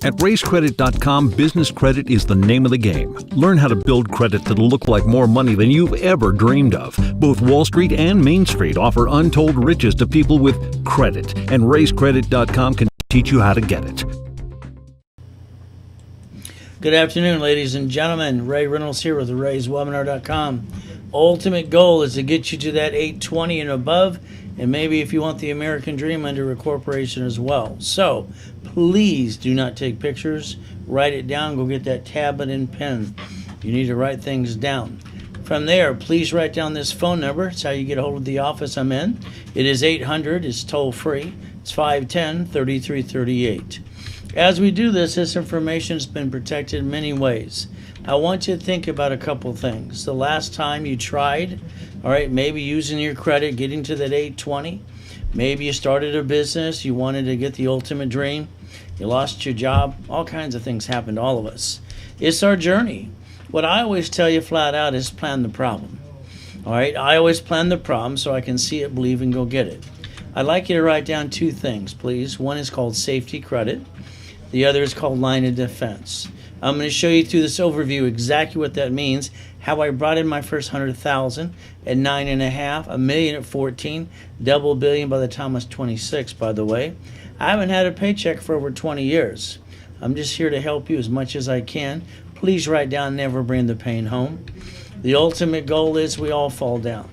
At RaiseCredit.com, business credit is the name of the game. Learn how to build credit that'll look like more money than you've ever dreamed of. Both Wall Street and Main Street offer untold riches to people with credit, and RaiseCredit.com can teach you how to get it. Good afternoon, ladies and gentlemen. Ray Reynolds here with RaisWebinar.com. Ultimate goal is to get you to that 820 and above, and maybe if you want the American dream under a corporation as well. So please do not take pictures. Write it down. Go get that tablet and pen. You need to write things down. From there, please write down this phone number. It's how you get a hold of the office I'm in. It is 800. It's toll free. It's 510-3338. As we do this information has been protected in many ways. I want you to think about a couple things. The last time you tried, all right, maybe using your credit, getting to that 820. Maybe you started a business, you wanted to get the ultimate dream, you lost your job. All kinds of things happen to all of us. It's our journey. What I always tell you flat out is plan the problem. All right, I always plan the problem so I can see it, believe, and go get it. I'd like you to write down two things, please. One is called safety credit. The other is called line of defense. I'm going to show you through this overview exactly what that means, how I brought in my first 100,000 at 9.5, a million at 14, double billion by the time I was 26, by the way. I haven't had a paycheck for over 20 years. I'm just here to help you as much as I can. Please write down, never bring the pain home. The ultimate goal is we all fall down.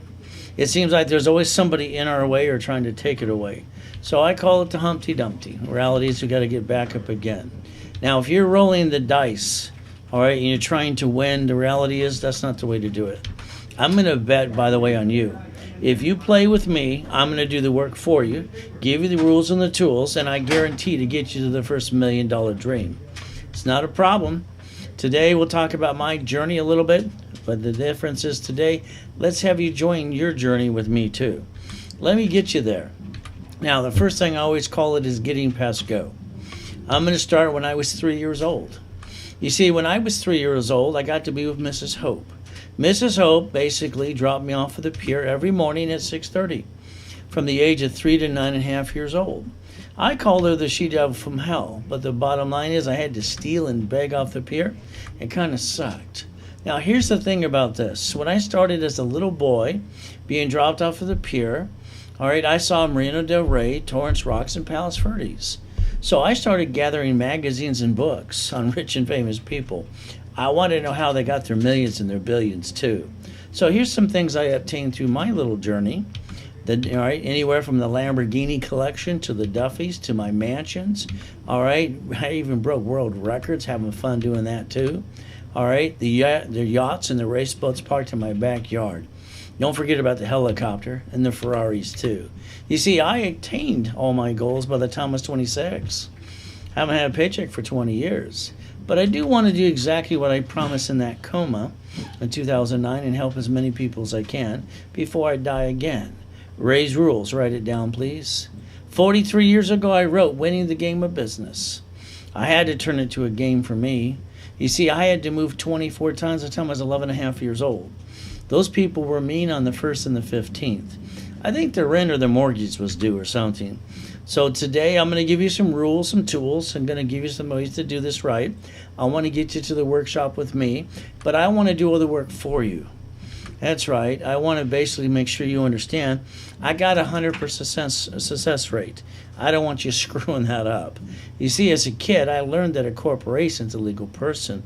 It seems like there's always somebody in our way or trying to take it away. So I call it the Humpty Dumpty. The reality is we got to get back up again. Now, if you're rolling the dice, all right, and you're trying to win, the reality is that's not the way to do it. I'm going to bet, by the way, on you. If you play with me, I'm going to do the work for you, give you the rules and the tools, and I guarantee to get you to the first $1 million dream. It's not a problem. Today, we'll talk about my journey a little bit, but the difference is today, let's have you join your journey with me too. Let me get you there. Now, the first thing I always call it is getting past go. I'm going to start when I was 3 years old. You see, when I was 3 years old, I got to be with Mrs. Hope. Mrs. Hope basically dropped me off at the pier every morning at 6:30 from the age of 3 to 9.5 years old. I called her the she-devil from hell, but the bottom line is I had to steal and beg off the pier. It kind of sucked. Now, here's the thing about this. When I started as a little boy being dropped off of the pier, all right, I saw Marina Del Rey, Torrance Rocks, and Palos Verdes. So I started gathering magazines and books on rich and famous people. I wanted to know how they got their millions and their billions too. So here's some things I obtained through my little journey. All right, anywhere from the Lamborghini collection to the Duffys to my mansions. All right, I even broke world records, having fun doing that too. All right, the yachts and the race boats parked in my backyard. Don't forget about the helicopter and the Ferraris too. You see, I attained all my goals by the time I was 26. I haven't had a paycheck for 20 years. But I do want to do exactly what I promised in that coma in 2009 and help as many people as I can before I die again. Raise rules. Write it down, please. 43 years ago, I wrote Winning the Game of Business. I had to turn it to a game for me. You see, I had to move 24 times by the time I was 11 and a half years old. Those people were mean on the 1st and the 15th. I think their rent or their mortgage was due or something. So today I'm going to give you some rules, some tools. I'm going to give you some ways to do this right. I want to get you to the workshop with me, but I want to do all the work for you. That's right. I want to basically make sure you understand I got a 100% success rate. I don't want you screwing that up. You see, as a kid, I learned that a corporation's a legal person.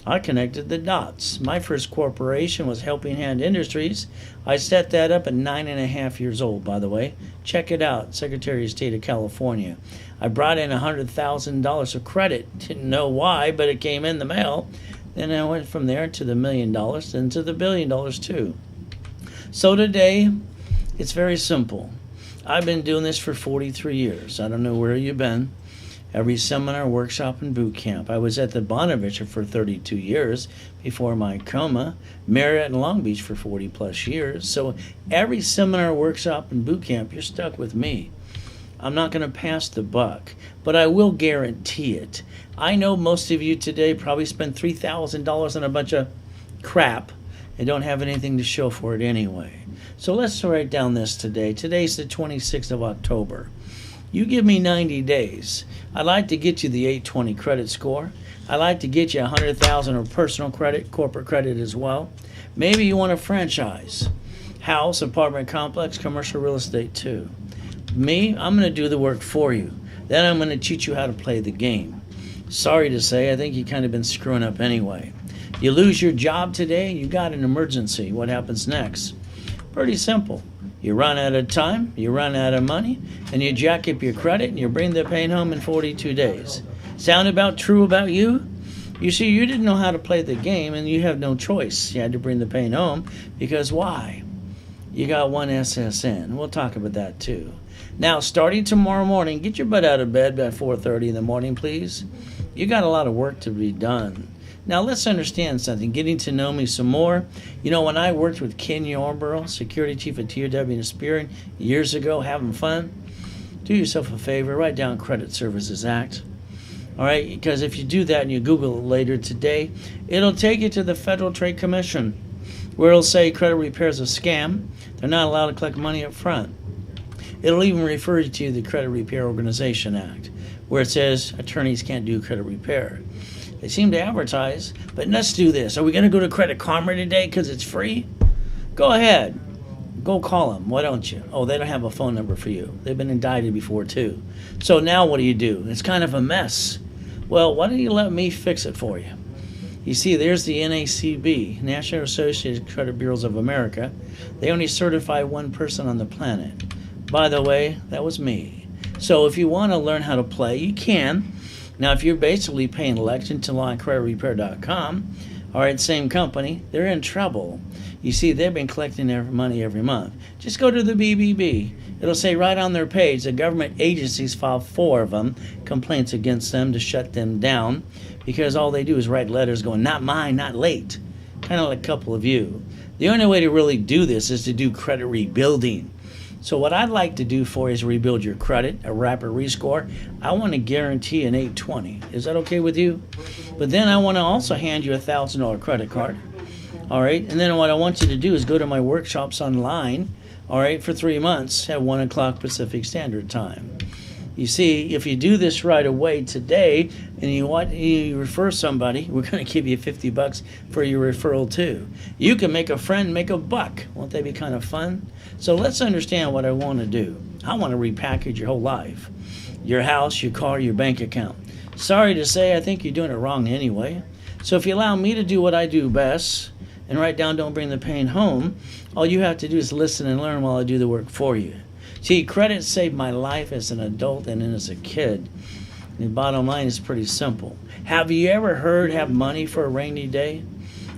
I connected the dots. My first corporation was Helping Hand Industries. I set that up at 9.5 years old, by the way. Check it out, Secretary of State of California. I brought in $100,000 of credit. Didn't know why, but it came in the mail. Then I went from there to the $1 million, then to the $1 billion too. So today, it's very simple. I've been doing this for 43 years. I don't know where you've been. Every seminar, workshop, and boot camp. I was at the Bonaventure for 32 years before my coma, Marriott in Long Beach for 40 plus years. So every seminar, workshop, and boot camp, you're stuck with me. I'm not going to pass the buck, but I will guarantee it. I know most of you today probably spent $3,000 on a bunch of crap and don't have anything to show for it anyway. So let's write down this today. Today's the 26th of October. You give me 90 days. I'd like to get you the 820 credit score. I'd like to get you 100,000 of personal credit, corporate credit as well. Maybe you want a franchise. House, apartment complex, commercial real estate too. Me, I'm going to do the work for you. Then I'm going to teach you how to play the game. Sorry to say, I think you kind of been screwing up anyway. You lose your job today, you got an emergency. What happens next? Pretty simple. You run out of time, you run out of money, and you jack up your credit and you bring the pain home in 42 days. Sound about true about you? You see, you didn't know how to play the game and you have no choice. You had to bring the pain home because why? You got one SSN. We'll talk about that too. Now, starting tomorrow morning, get your butt out of bed by 4:30 in the morning, please. You got a lot of work to be done. Now, let's understand something. Getting to know me some more. You know, when I worked with Ken Yarborough, security chief at TOW and Aspirin, years ago, having fun, do yourself a favor, write down Credit Services Act. All right, because if you do that and you Google it later today, it'll take you to the Federal Trade Commission, where it'll say credit repair is a scam. They're not allowed to collect money up front. It'll even refer you to the Credit Repair Organization Act, where it says attorneys can't do credit repair. They seem to advertise, but let's do this. Are we going to go to Credit Karma today because it's free? Go ahead. Go call them. Why don't you? Oh, they don't have a phone number for you. They've been indicted before, too. So now what do? It's kind of a mess. Well, why don't you let me fix it for you? You see, there's the NACB, National Associated Credit Bureaus of America. They only certify one person on the planet. By the way, that was me. So if you want to learn how to play, you can. Now, if you're basically paying Lexington Law and CreditRepair.com, all right, same company, they're in trouble. You see, they've been collecting their money every month. Just go to the BBB. It'll say right on their page the government agencies filed 4 of them, complaints against them to shut them down, because all they do is write letters going, not mine, not late. Kind of like a couple of you. The only way to really do this is to do credit rebuilding. So what I'd like to do for you is rebuild your credit, a rapid rescore. I want to guarantee an 820. Is that okay with you? But then I want to also hand you a $1,000 credit card. All right, and then what I want you to do is go to my workshops online, all right, for 3 months at 1 o'clock Pacific Standard Time. You see, if you do this right away today and you refer somebody, we're going to give you $50 for your referral too. You can make a friend make a buck. Won't that be kind of fun? So let's understand what I want to do. I want to repackage your whole life. Your house, your car, your bank account. Sorry to say, I think you're doing it wrong anyway. So if you allow me to do what I do best and write down don't bring the pain home, all you have to do is listen and learn while I do the work for you. See, credit saved my life as an adult and then as a kid. The bottom line is pretty simple. Have you ever heard have money for a rainy day?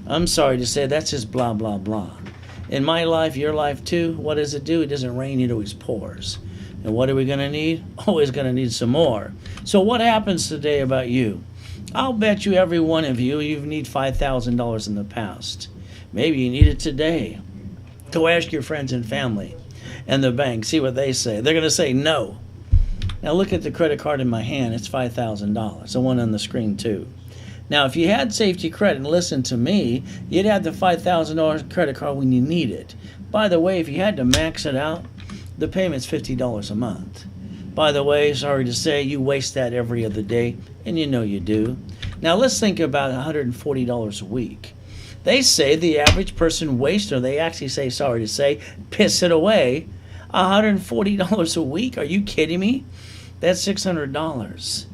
I'm sorry to say that's just blah, blah, blah. In my life, your life too, what does it do? It doesn't rain, it always pours. And what are we going to need? Always going to need some more. So what happens today about you? I'll bet you every one of you need $5,000 in the past. Maybe you need it today. Go ask your friends and family and the bank, see what they say. They're going to say no. Now look at the credit card in my hand. It's $5,000. The one on the screen too. Now if you had safety credit and listened to me, you'd have the $5,000 credit card when you need it. By the way, if you had to max it out, the payment's $50 a month. By the way, sorry to say, you waste that every other day, and you know you do. Now let's think about $140 a week. They say the average person wastes, or they actually say, sorry to say, piss it away, $140 a week? Are you kidding me? That's $600.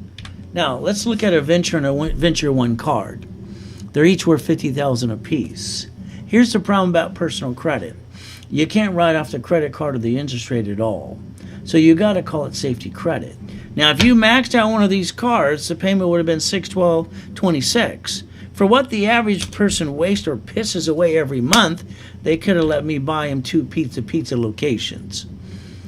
Now, let's look at a Venture and a Venture One card. They're each worth $50,000 apiece. Here's the problem about personal credit. You can't write off the credit card or the interest rate at all. So you got to call it safety credit. Now, if you maxed out one of these cards, the payment would have been $612.26. For what the average person wastes or pisses away every month, they could have let me buy him 2 pizza locations.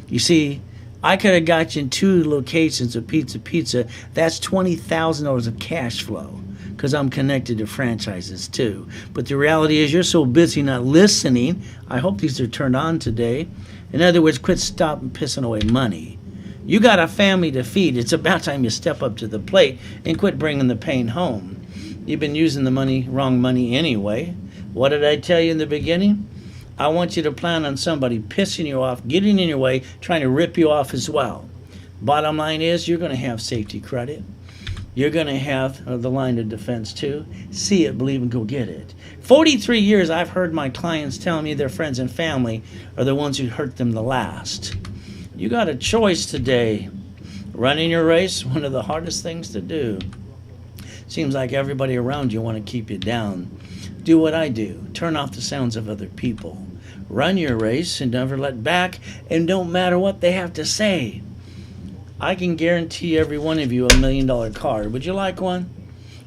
You see, I could have got you in 2 locations of pizza. That's $20,000 of cash flow, because I'm connected to franchises too. But the reality is you're so busy not listening. I hope these are turned on today. In other words, quit stopping pissing away money. You got a family to feed. It's about time you step up to the plate and quit bringing the pain home. You've been using the wrong money anyway. What did I tell you in the beginning? I want you to plan on somebody pissing you off, getting in your way, trying to rip you off as well. Bottom line is you're going to have safety credit. You're going to have the line of defense too. See it, believe, and go get it. 43 years I've heard my clients tell me their friends and family are the ones who hurt them the last. You got a choice today. Running your race, one of the hardest things to do. Seems like everybody around you want to keep you down. Do what I do. Turn off the sounds of other people. Run your race and never let back, and don't matter what they have to say. I can guarantee every one of you $1 million card. Would you like one?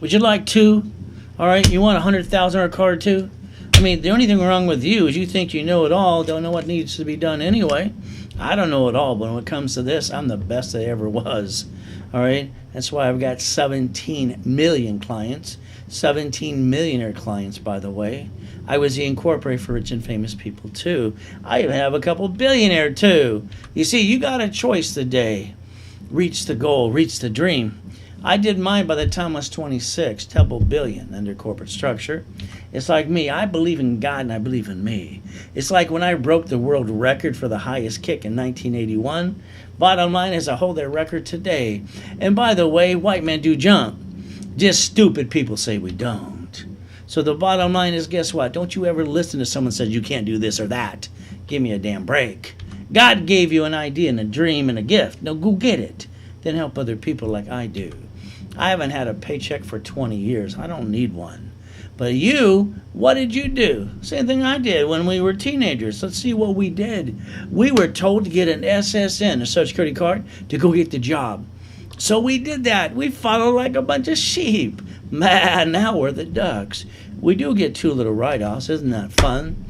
Would you like two? All right, you want a $100,000 card too? I mean, the only thing wrong with you is you think you know it all, don't know what needs to be done anyway. I don't know it all, but when it comes to this, I'm the best I ever was. All right, that's why I've got 17 million clients, 17 millionaire clients, by the way. I was the incorporator for rich and famous people too. I even have a couple billionaire too. You see, you got a choice today. Reach the goal, reach the dream. I did mine by the time I was 26, double billion under corporate structure. It's like me. I believe in God and I believe in me. It's like when I broke the world record for the highest kick in 1981. Bottom line is I hold that record today. And by the way, white men do jump. Just stupid people say we don't. So the bottom line is, guess what? Don't you ever listen to someone says you can't do this or that. Give me a damn break. God gave you an idea and a dream and a gift. Now go get it. Then help other people like I do. I haven't had a paycheck for 20 years. I don't need one. But you, what did you do? Same thing I did when we were teenagers. Let's see what we did. We were told to get an SSN, a Social Security card, to go get the job. So we did that. We followed like a bunch of sheep. Man, now we're the ducks. We do get 2 little write-offs. Isn't that fun?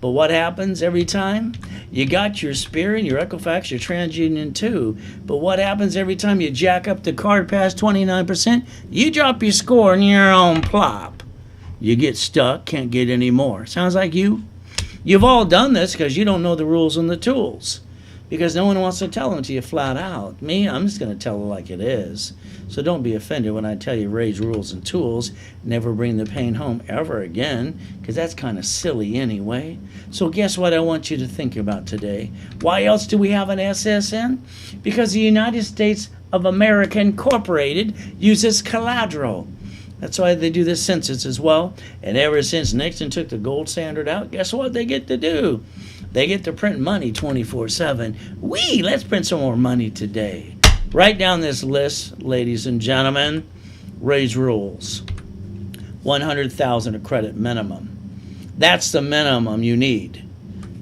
But what happens every time? You got your Spirit, your Equifax, your TransUnion too. But what happens every time you jack up the card past 29%? You drop your score and your own plop. You get stuck, can't get any more. Sounds like you? You've all done this because you don't know the rules and the tools. Because no one wants to tell them to you flat out. Me, I'm just going to tell it like it is. So don't be offended when I tell you raise rules and tools. Never bring the pain home ever again, because that's kind of silly anyway. So guess what I want you to think about today? Why else do we have an SSN? Because the United States of America Incorporated uses collateral. That's why they do this census as well. And ever since Nixon took the gold standard out, guess what they get to do? They get to print money 24/7. Let's print some more money today. Write down this list, ladies and gentlemen. Raise rules. 100,000 of credit minimum. That's the minimum you need.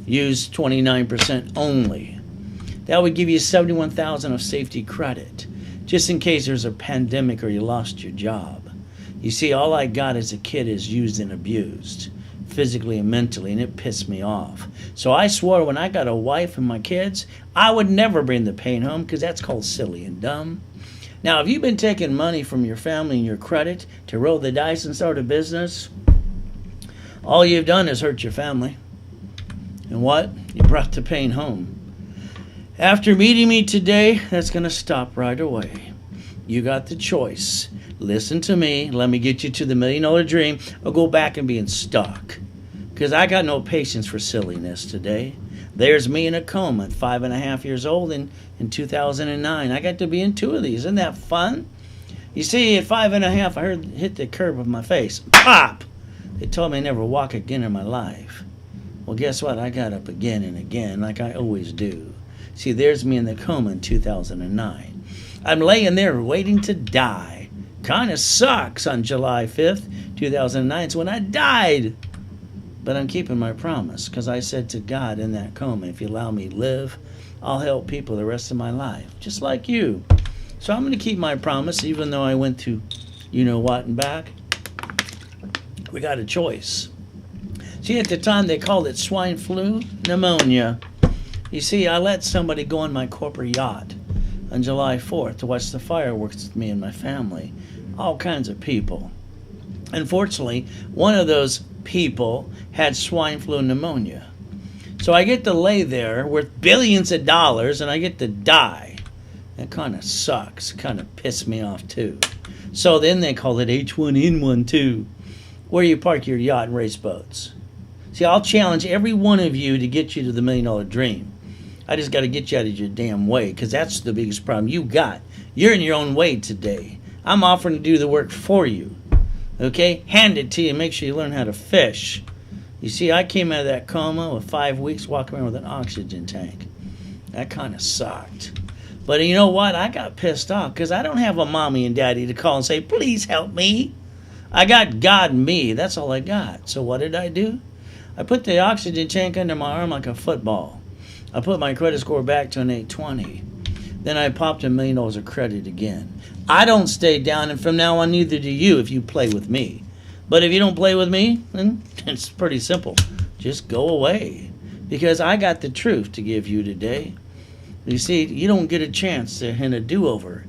Use 29% only. That would give you 71,000 of safety credit, just in case there's a pandemic or you lost your job. You see, all I got as a kid is used and abused, physically and mentally, and it pissed me off. So I swore when I got a wife and my kids, I would never bring the pain home, because that's called silly and dumb. Now, if you've been taking money from your family and your credit to roll the dice and start a business, all you've done is hurt your family. And what? You brought the pain home. After meeting me today, that's going to stop right away. You got the choice. Listen to me. Let me get you to the $1 million dream, or go back and being stuck. Because I got no patience for silliness today. There's me in a coma at 5.5 years old in 2009. I got to be in 2 of these. Isn't that fun? You see, at 5.5, I heard hit the curb of my face. Pop! They told me I'd never walk again in my life. Well, guess what? I got up again and again, like I always do. See, there's me in the coma in 2009. I'm laying there waiting to die. Kind of sucks on July 5th, 2009. It's when I died. But I'm keeping my promise, because I said to God in that coma, if you allow me to live, I'll help people the rest of my life, just like you. So I'm going to keep my promise, even though I went to you-know-what and back. We got a choice. See, at the time they called it swine flu, pneumonia. You see, I let somebody go on my corporate yacht on July 4th to watch the fireworks with me and my family. All kinds of people. Unfortunately, one of those people had swine flu pneumonia. So I get to lay there worth billions of dollars and I get to die. It kind of sucks. Kind of pissed me off too. So then they call it H1N1 too, where you park your yacht and race boats. See, I'll challenge every one of you to get you to the $1 million dream. I just got to get you out of your damn way, because that's the biggest problem you got. You're in your own way today. I'm offering to do the work for you. Okay? Hand it to you. Make sure you learn how to fish. You see, I came out of that coma with 5 weeks walking around with an oxygen tank. That kind of sucked. But you know what? I got pissed off because I don't have a mommy and daddy to call and say, please help me. I got God and me. That's all I got. So what did I do? I put the oxygen tank under my arm like a football. I put my credit score back to an 820. Then I popped $1 million of credit again. I don't stay down, and from now on, neither do you if you play with me. But if you don't play with me, then it's pretty simple. Just go away. Because I got the truth to give you today. You see, you don't get a chance to in a do-over.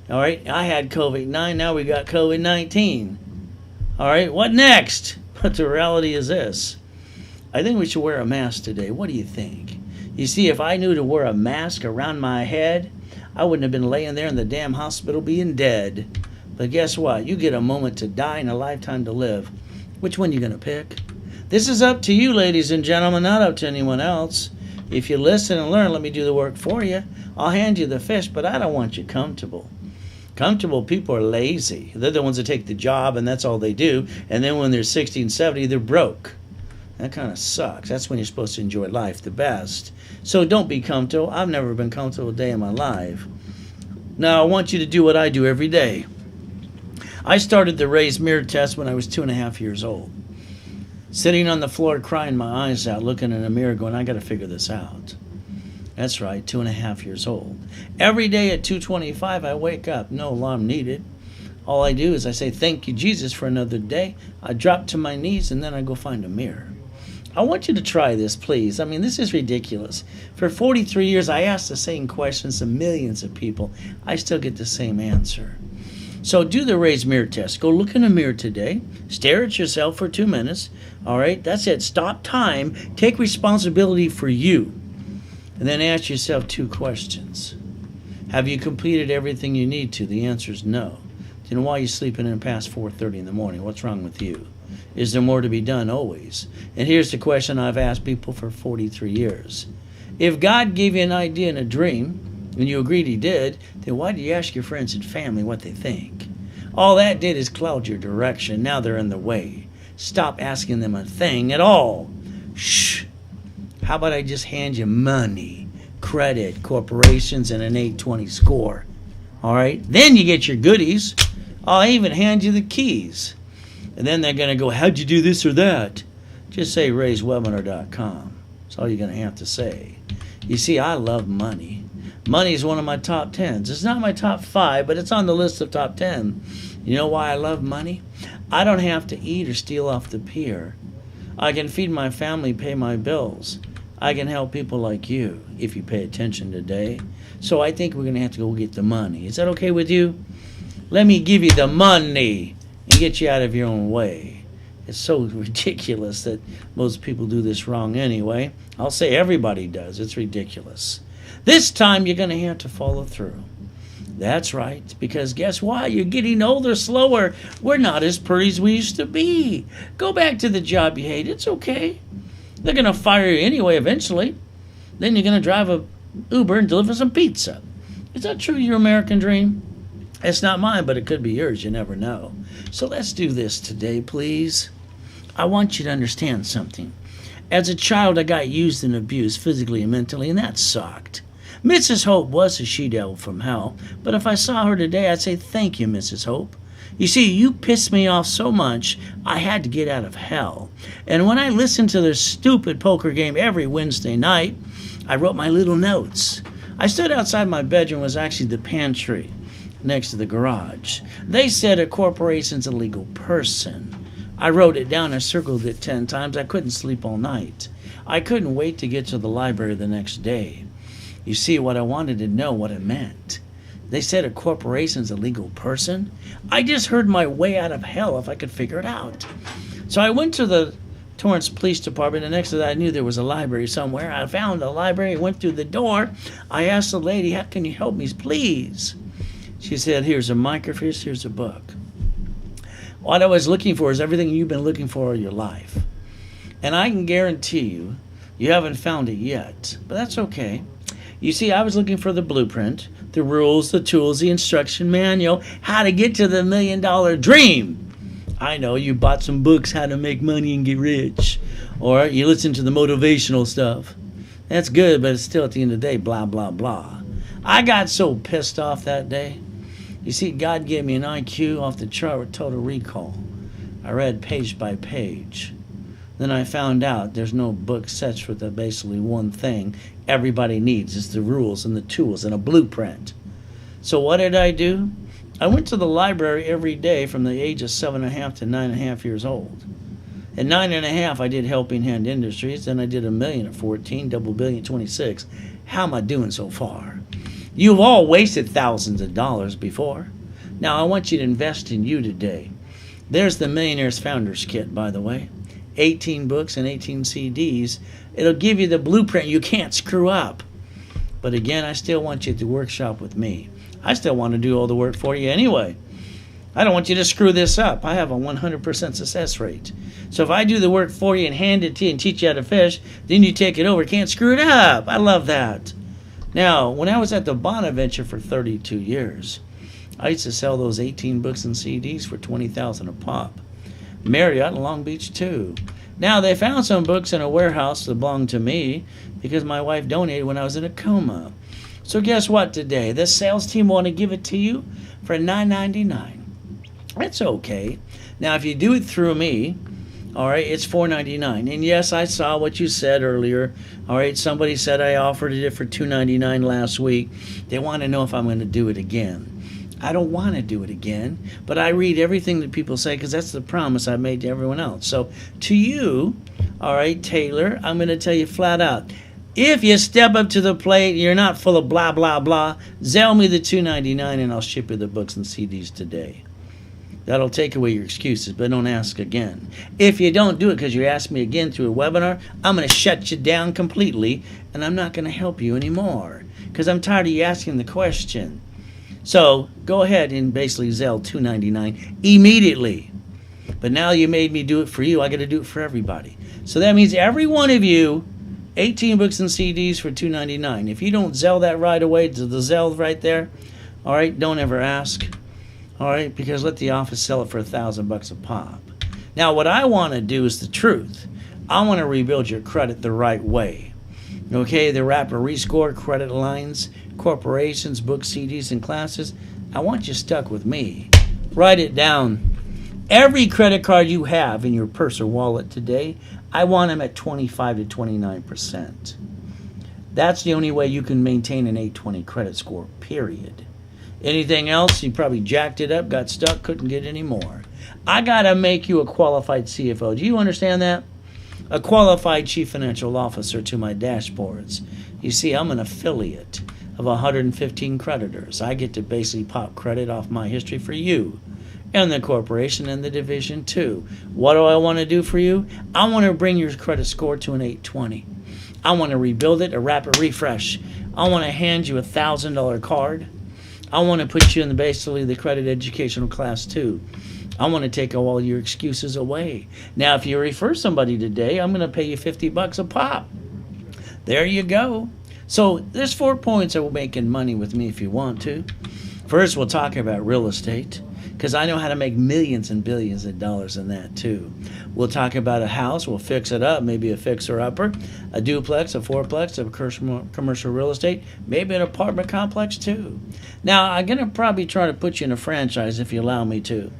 All right? I had COVID-9. Now we got COVID-19. All right? What next? But the reality is this. I think we should wear a mask today. What do you think? You see, if I knew to wear a mask around my head, I wouldn't have been laying there in the damn hospital being dead. But guess what? You get a moment to die and a lifetime to live. Which one you going to pick? This is up to you, ladies and gentlemen, not up to anyone else. If you listen and learn, let me do the work for you. I'll hand you the fish, but I don't want you comfortable. Comfortable people are lazy. They're the ones that take the job, and that's all they do. And then when they're 60 and 70, they're broke. That kind of sucks. That's when you're supposed to enjoy life the best. So don't be comfortable. I've never been comfortable a day in my life. Now, I want you to do what I do every day. I started the raised mirror test when I was 2.5 years old. Sitting on the floor crying my eyes out, looking in a mirror going, I got to figure this out. That's right, 2.5 years old. Every day at 2:25, I wake up, no alarm needed. All I do is I say, thank you, Jesus, for another day. I drop to my knees, and then I go find a mirror. I want you to try this, please. I mean, this is ridiculous. For 43 years, I asked the same questions to millions of people. I still get the same answer. So do the raised mirror test. Go look in a mirror today. Stare at yourself for 2 minutes. All right, that's it. Stop time. Take responsibility for you. And then ask yourself 2 questions. Have you completed everything you need to? The answer is no. Then why are you sleeping in past 4:30 in the morning? What's wrong with you? Is there more to be done? Always. And here's the question I've asked people for 43 years. If God gave you an idea in a dream, and you agreed he did, then why do you ask your friends and family what they think? All that did is cloud your direction. Now they're in the way. Stop asking them a thing at all. Shh. How about I just hand you money, credit, corporations, and an 820 score? All right? Then you get your goodies. I'll even hand you the keys. And then they're going to go, how'd you do this or that? Just say raisewebinar.com. That's all you're going to have to say. You see, I love money. Money is one of my top 10s. It's not my top 5, but it's on the list of top 10. You know why I love money? I don't have to eat or steal off the pier. I can feed my family, pay my bills. I can help people like you if you pay attention today. So I think we're going to have to go get the money. Is that okay with you? Let me give you the money and get you out of your own way. It's so ridiculous that most people do this wrong anyway. I'll say everybody does. It's ridiculous. This time you're going to have to follow through. That's right, because guess what? You're getting older slower. We're not as pretty as we used to be. Go back to the job you hate. It's okay. They're going to fire you anyway eventually. Then you're going to drive a Uber and deliver some pizza. Is that true, your American dream? It's not mine, but it could be yours. You never know. So let's do this today, please. I want you to understand something. As a child, I got used and abused physically and mentally, and that sucked. Mrs. Hope was a she-devil from hell, but if I saw her today, I'd say, thank you, Mrs. Hope. You see, you pissed me off so much, I had to get out of hell. And when I listened to their stupid poker game every Wednesday night, I wrote my little notes. I stood outside my bedroom, was actually the pantry next to the garage. They said a corporation's a legal person. I wrote it down, I circled it 10 times. I couldn't sleep all night. I couldn't wait to get to the library the next day. You see, what I wanted to know what it meant. They said a corporation's a legal person. I just heard my way out of hell if I could figure it out. So I went to the Torrance Police Department, and next to that I knew there was a library somewhere. I found the library, went through the door. I asked the lady, how can you help me, please? She said, here's a microfiche, here's a book. What I was looking for is everything you've been looking for in your life. And I can guarantee you, you haven't found it yet. But that's okay. You see, I was looking for the blueprint, the rules, the tools, the instruction manual, how to get to the $1 million dream. I know you bought some books, how to make money and get rich. Or you listen to the motivational stuff. That's good, but it's still at the end of the day, blah, blah, blah. I got so pissed off that day. You see, God gave me an IQ off the chart with total recall. I read page by page. Then I found out there's no book such with basically one thing everybody needs. It's the rules and the tools and a blueprint. So what did I do? I went to the library every day from the age of 7.5 to 9.5 years old. At 9.5, I did Helping Hand Industries. Then I did $1 million at 14, double billion at 26. How am I doing so far? You've all wasted thousands of dollars before. Now I want you to invest in you today. There's the Millionaire's Founders Kit, by the way. 18 books and 18 CDs. It'll give you the blueprint you can't screw up. But again, I still want you to workshop with me. I still want to do all the work for you anyway. I don't want you to screw this up. I have a 100% success rate. So if I do the work for you and hand it to you and teach you how to fish, then you take it over. Can't screw it up. I love that. Now, when I was at the Bonaventure for 32 years, I used to sell those 18 books and CDs for $20,000 a pop. Marriott in Long Beach too. Now they found some books in a warehouse that belonged to me because my wife donated when I was in a coma. So guess what today? The sales team want to give it to you for $9.99. That's okay. Now if you do it through me, all right, it's $4.99. And yes, I saw what you said earlier. All right, somebody said I offered it for $2.99 last week. They want to know if I'm going to do it again. I don't want to do it again, but I read everything that people say because that's the promise I made to everyone else. So to you, all right, Taylor, I'm going to tell you flat out, if you step up to the plate, you're not full of blah, blah, blah, Zelle me the $2.99 and I'll ship you the books and CDs today. That'll take away your excuses, but don't ask again. If you don't do it because you ask me again through a webinar, I'm going to shut you down completely, and I'm not going to help you anymore because I'm tired of you asking the question. So go ahead and basically Zelle $2.99 immediately. But now you made me do it for you. I got to do it for everybody. So that means every one of you, 18 books and CDs for $2.99. If you don't Zelle that right away to the Zelle right there, all right, don't ever ask. All right, because let the office sell it for $1,000 a pop. Now what I want to do is the truth. I want to rebuild your credit the right way. Okay, the rapid rescore, credit lines, corporations, books, CDs, and classes. I want you stuck with me. Write it down. Every credit card you have in your purse or wallet today, I want them at 25 to 29%. That's the only way you can maintain an 820 credit score, period. Anything else, you probably jacked it up, got stuck, couldn't get any more. I got to make you a qualified CFO. Do you understand that? A qualified chief financial officer to my dashboards. You see, I'm an affiliate of 115 creditors. I get to basically pop credit off my history for you and the corporation and the division too. What do I want to do for you? I want to bring your credit score to an 820. I want to rebuild it, a rapid refresh. I want to hand you a $1,000 card. I want to put you in basically the credit educational class too. I want to take all your excuses away. Now, if you refer somebody today, I'm going to pay you $50 a pop. There you go. So there's 4 points of making money with me if you want to. First, we'll talk about real estate because I know how to make millions and billions of dollars in that too. We'll talk about a house. We'll fix it up, maybe a fixer-upper, a duplex, a fourplex of commercial real estate, maybe an apartment complex too. Now, I'm going to probably try to put you in a franchise if you allow me to.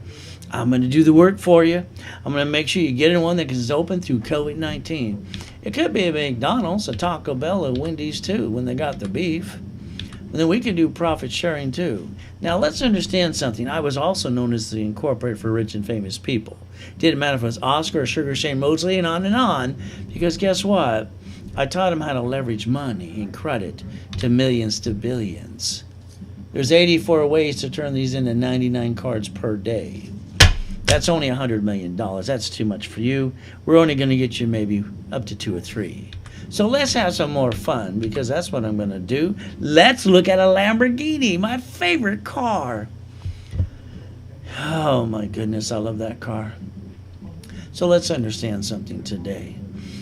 I'm going to do the work for you. I'm going to make sure you get in one that is open through COVID-19. It could be a McDonald's, a Taco Bell, a Wendy's too when they got the beef. And then we can do profit sharing too. Now let's understand something. I was also known as the Incorporated for Rich and Famous People. Didn't matter if it was Oscar or Sugar Shane Mosley and on, because guess what? I taught them how to leverage money and credit to millions to billions. There's 84 ways to turn these into 99 cards per day. That's only $100 million. That's too much for you. We're only going to get you maybe up to 2 or 3. So let's have some more fun because that's what I'm going to do. Let's look at a Lamborghini, my favorite car. Oh my goodness, I love that car. So let's understand something today.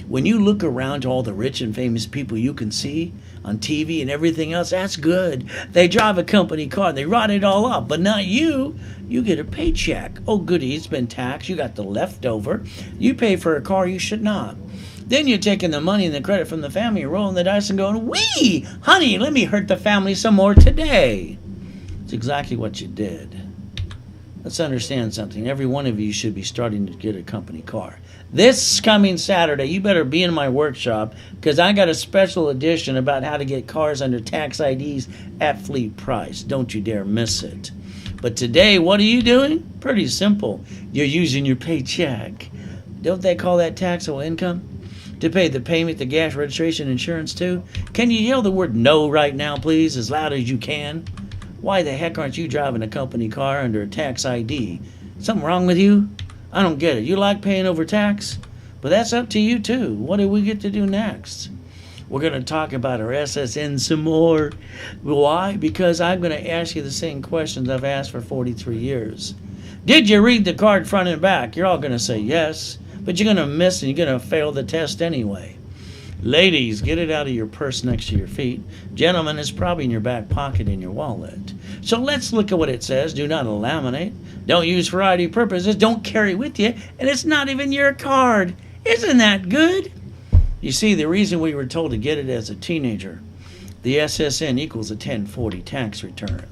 When you look around to all the rich and famous people you can see, on TV and everything else. That's good. They drive a company car. They write it all off. But not you. You get a paycheck. Oh, goody, it's been taxed. You got the leftover. You pay for a car you should not. Then you're taking the money and the credit from the family, rolling the dice and going, wee, honey, let me hurt the family some more today. It's exactly what you did. Let's understand something. Every one of you should be starting to get a company car. This coming Saturday, you better be in my workshop because I got a special edition about how to get cars under tax IDs at fleet price. Don't you dare miss it. But today, what are you doing? Pretty simple. You're using your paycheck. Don't they call that taxable income? To pay the payment, the gas, registration, insurance too? Can you yell the word no right now, please, as loud as you can? Why the heck aren't you driving a company car under a tax ID? Something wrong with you? I don't get it. You like paying over tax? But that's up to you too. What do we get to do next? We're going to talk about our SSN some more. Why? Because I'm going to ask you the same questions I've asked for 43 years. Did you read the card front and back? You're all going to say yes. But you're going to miss and you're going to fail the test anyway. Ladies, get it out of your purse next to your feet. Gentlemen, it's probably in your back pocket in your wallet. So let's look at what it says. Do not laminate. Don't use for ID purposes. Don't carry with you. And it's not even your card. Isn't that good? You see, the reason we were told to get it as a teenager, the SSN equals a 1040 tax return.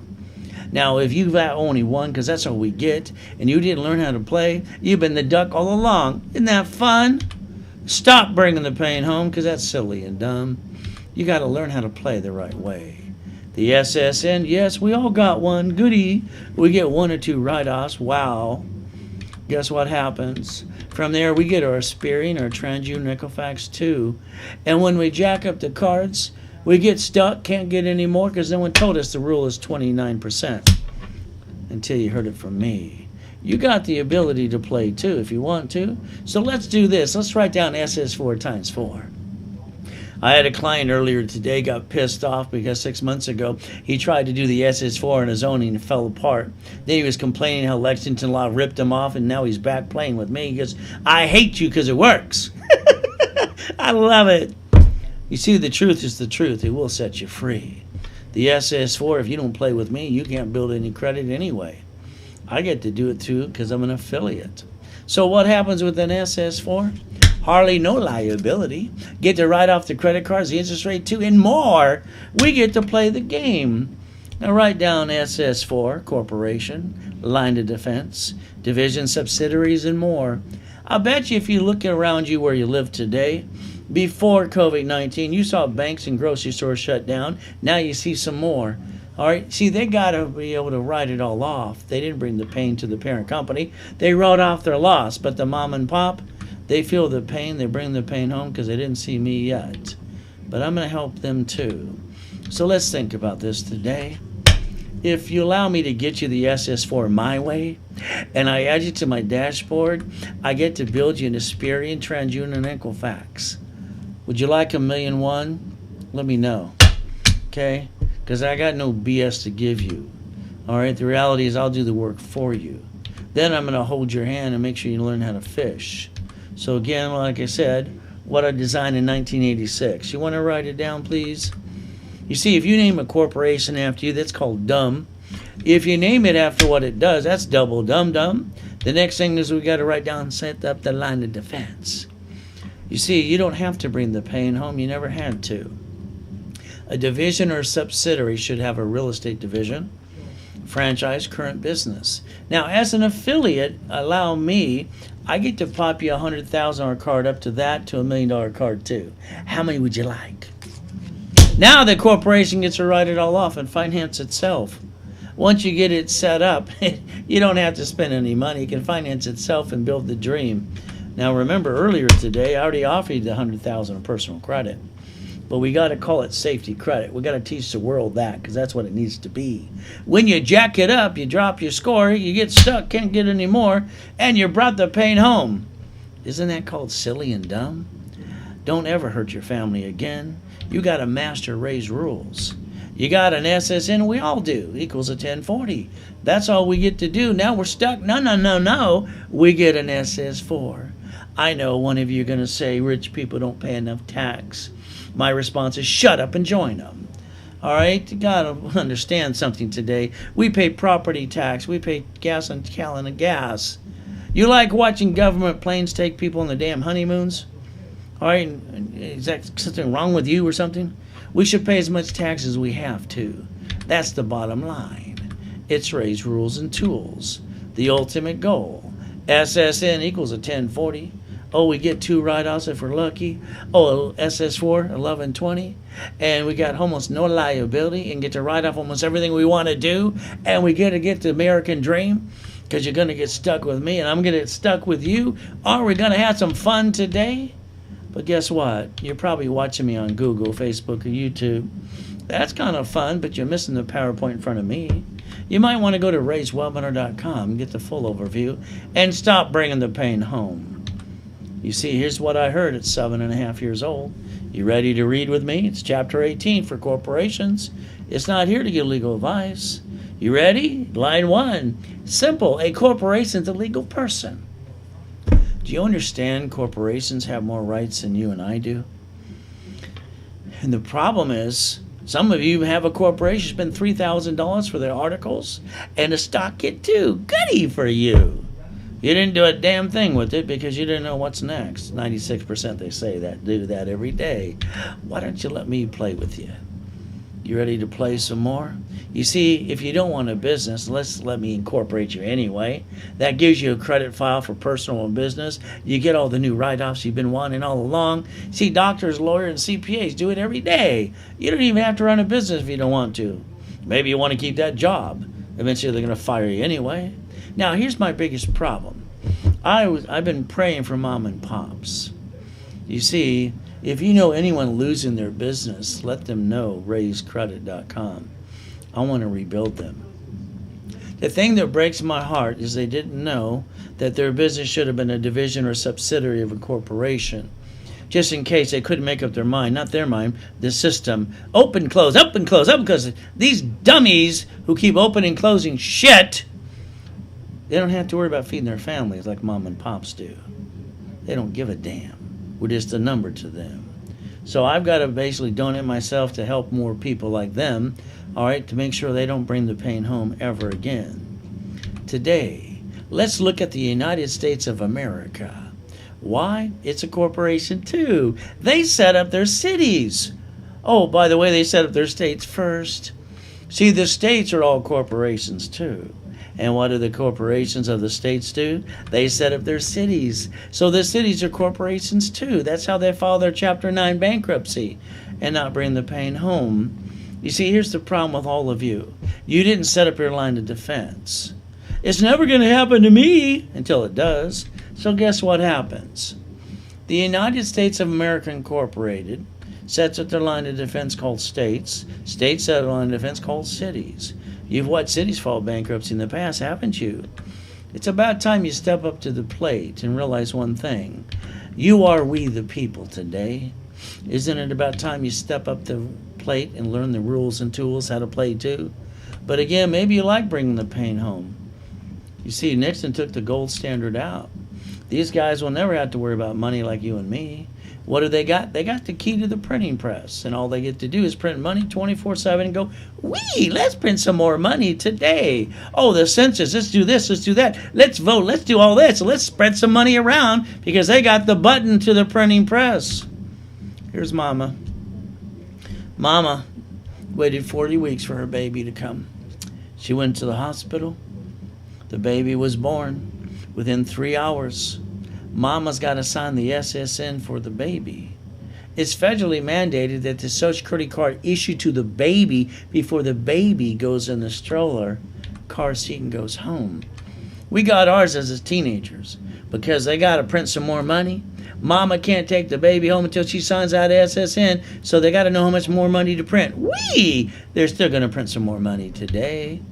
Now, if you've only one, because that's all we get, and you didn't learn how to play, you've been the duck all along. Isn't that fun? Stop bringing the pain home, because that's silly and dumb. You got to learn how to play the right way. The SSN, yes, we all got one. Goody. We get 1 or 2 write-offs. Wow. Guess what happens? From there, we get our Experian, our TransUnion, Equifax too. And when we jack up the cards, we get stuck, can't get any more, because no one told us the rule is 29%. Until you heard it from me. You got the ability to play too if you want to. So let's do this. Let's write down SS4 times 4. I had a client earlier today, got pissed off because 6 months ago he tried to do the SS4 on his own and it fell apart. Then he was complaining how Lexington Law ripped him off, and now he's back playing with me. He goes, I hate you because it works. I love it. You see, the truth is the truth. It will set you free. The SS4, if you don't play with me, you can't build any credit anyway. I get to do it too because I'm an affiliate. So what happens with an SS4? Hardly no liability. Get to write off the credit cards, the interest rate too, and more. We get to play the game. Now write down SS4, corporation, line of defense, division, subsidiaries, and more. I'll bet you if you look around you where you live today, before COVID-19, you saw banks and grocery stores shut down. Now you see some more. All right. See, they got to be able to write it all off. They didn't bring the pain to the parent company. They wrote off their loss. But the mom and pop, they feel the pain. They bring the pain home because they didn't see me yet. But I'm going to help them too. So let's think about this today. If you allow me to get you the SS4 my way, and I add you to my dashboard, I get to build you an Experian, TransUnion, and Equifax. Would you like $1,000,001? Let me know. Okay? Because I got no BS to give you. All right? The reality is I'll do the work for you. Then I'm going to hold your hand and make sure you learn how to fish. So again, like I said, what I designed in 1986. You want to write it down, please? You see, if you name a corporation after you, that's called dumb. If you name it after what it does, that's double dum-dum. The next thing is we got to write down and set up the line of defense. You see, you don't have to bring the pain home. You never had to. A division or subsidiary should have a real estate division, franchise, current business. Now, as an affiliate, allow me, I get to pop you a $100,000 card up to that to $1 million card too. How many would you like? Now the corporation gets to write it all off and finance itself. Once you get it set up, you don't have to spend any money. It can finance itself and build the dream. Now remember, earlier today, I already offered you the $100,000 of personal credit. But we got to call it safety credit. We got to teach the world that, because that's what it needs to be. When you jack it up, you drop your score, you get stuck, can't get any more, and you brought the pain home. Isn't that called silly and dumb? Don't ever hurt your family again. You got to master Ray's rules. You got an SSN, we all do, equals a 1040. That's all we get to do. Now we're stuck. No. We get an SS4. I know one of you are going to say rich people don't pay enough tax. My response is shut up and join them. All right, you gotta understand something today. We pay property tax. We pay gas on gallon of gas. You like watching government planes take people on the damn honeymoons? All right, is that something wrong with you or something? We should pay as much tax as we have to. That's the bottom line. It's Ray's Rules and Tools. The ultimate goal. SSN equals a 1040. Oh, we get 2 write-offs if we're lucky. Oh, SS4, 1120. And we got almost no liability and get to write off almost everything we want to do. And we get to get the American dream because you're going to get stuck with me and I'm going to get stuck with you. Are we going to have some fun today? But guess what? You're probably watching me on Google, Facebook, or YouTube. That's kind of fun, but you're missing the PowerPoint in front of me. You might want to go to rayswebinar.com and get the full overview and stop bringing the pain home. You see, here's what I heard at 7.5 years old. You ready to read with me? It's chapter 18 for corporations. It's not here to give legal advice. You ready? Line 1. Simple. A corporation's a legal person. Do you understand corporations have more rights than you and I do? And the problem is, some of you have a corporation spend $3,000 for their articles and a stock kit too. Goody for you. You didn't do a damn thing with it because you didn't know what's next. 96% they say that do that every day. Why don't you let me play with you? You ready to play some more? You see, if you don't want a business, let me incorporate you anyway. That gives you a credit file for personal and business. You get all the new write-offs you've been wanting all along. See, doctors, lawyers, and CPAs do it every day. You don't even have to run a business if you don't want to. Maybe you want to keep that job. Eventually they're going to fire you anyway. Now, here's my biggest problem. I've been praying for mom and pops. You see, if you know anyone losing their business, let them know, raisecredit.com. I want to rebuild them. The thing that breaks my heart is they didn't know that their business should have been a division or subsidiary of a corporation. Just in case they couldn't make up their mind, not their mind, the system. Open, close, open, close, open, close. These dummies who keep opening and closing shit, they don't have to worry about feeding their families like mom and pops do. They don't give a damn. We're just a number to them. So I've got to basically donate myself to help more people like them, all right, to make sure they don't bring the pain home ever again. Today, let's look at the United States of America. Why? It's a corporation too. They set up their cities. Oh, by the way, they set up their states first. See, the states are all corporations too. And what do the corporations of the states do? They set up their cities. So the cities are corporations too. That's how they file their Chapter 9 bankruptcy and not bring the pain home. You see, here's the problem with all of you. You didn't set up your line of defense. It's never going to happen to me until it does. So guess what happens? The United States of America Incorporated sets up their line of defense called states. States set up a line of defense called cities. You've watched cities file bankruptcy in the past, haven't you? It's about time you step up to the plate and realize one thing. You are we the people today. Isn't it about time you step up the plate and learn the rules and tools how to play too? But again, maybe you like bringing the pain home. You see, Nixon took the gold standard out. These guys will never have to worry about money like you and me. What do they got? They got the key to the printing press, and all they get to do is print money 24/7 and go, wee, let's print some more money today. Oh, the census, let's do this, let's do that. Let's vote, let's do all this. Let's spread some money around because they got the button to the printing press. Here's Mama. Mama waited 40 weeks for her baby to come. She went to the hospital. The baby was born. Within 3 hours, Mama's got to sign the SSN for the baby. It's federally mandated that the Social Security card issued to the baby before the baby goes in the stroller, car seat, and goes home. We got ours as teenagers because they got to print some more money. Mama can't take the baby home until she signs out SSN, so they got to know how much more money to print. They're still going to print some more money today.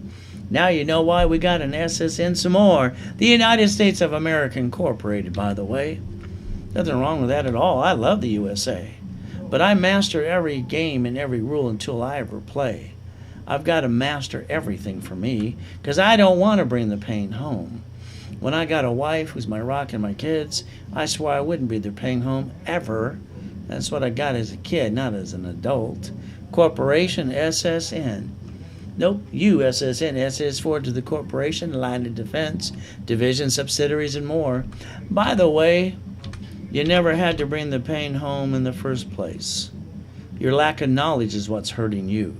Now you know why we got an SSN some more. The United States of America Incorporated, by the way. Nothing wrong with that at all. I love the USA. But I master every game and every rule until I ever play. I've got to master everything for me because I don't want to bring the pain home. When I got a wife who's my rock and my kids, I swore I wouldn't be their pain home ever That's what I got as a kid, not as an adult. Corporation, SSN. Nope, USSN. S is for to the corporation, line of defense, division, subsidiaries, and more. By the way, you never had to bring the pain home in the first place. Your lack of knowledge is what's hurting you.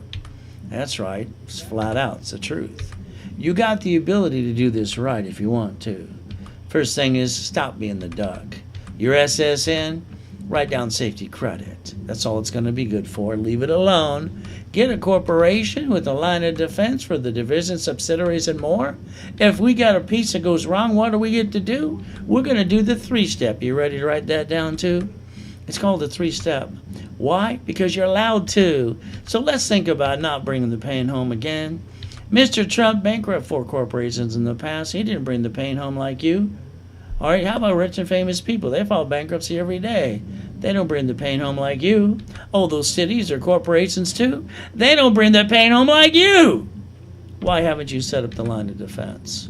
That's right. It's flat out. It's the truth. You got the ability to do this right if you want to. First thing is stop being the duck. Your SSN, write down safety credit. That's all it's going to be good for. Leave it alone. Get a corporation with a line of defense for the division, subsidiaries, and more. If we got a piece that goes wrong, what do we get to do? We're going to do the 3-step. You ready to write that down too? It's called the 3-step. Why? Because you're allowed to. So let's think about not bringing the pain home again. Mr. Trump bankrupted 4 corporations in the past. He didn't bring the pain home like you. All right, how about rich and famous people? They file bankruptcy every day. They don't bring the pain home like you. Oh, those cities or corporations too? They don't bring the pain home like you. Why haven't you set up the line of defense?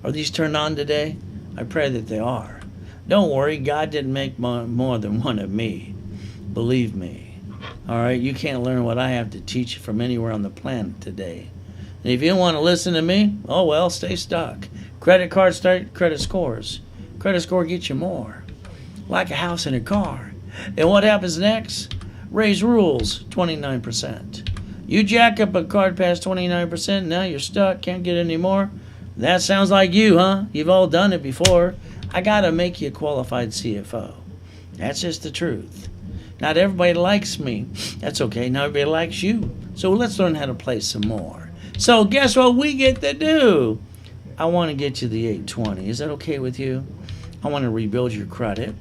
Are these turned on today? I pray that they are. Don't worry, God didn't make more than one of me. Believe me. All right, you can't learn what I have to teach you from anywhere on the planet today. And if you don't want to listen to me, oh well, stay stuck. Credit cards start credit scores. Credit score gets you more. Like a house and a car. And what happens next? Raise rules, 29%. You jack up a card past 29%, now you're stuck, can't get any more. That sounds like you, huh? You've all done it before. I gotta make you a qualified CFO. That's just the truth. Not everybody likes me. That's okay. Not everybody likes you. So let's learn how to play some more. So guess what we get to do? I want to get you the 820. Is that okay with you? I want to rebuild your credit.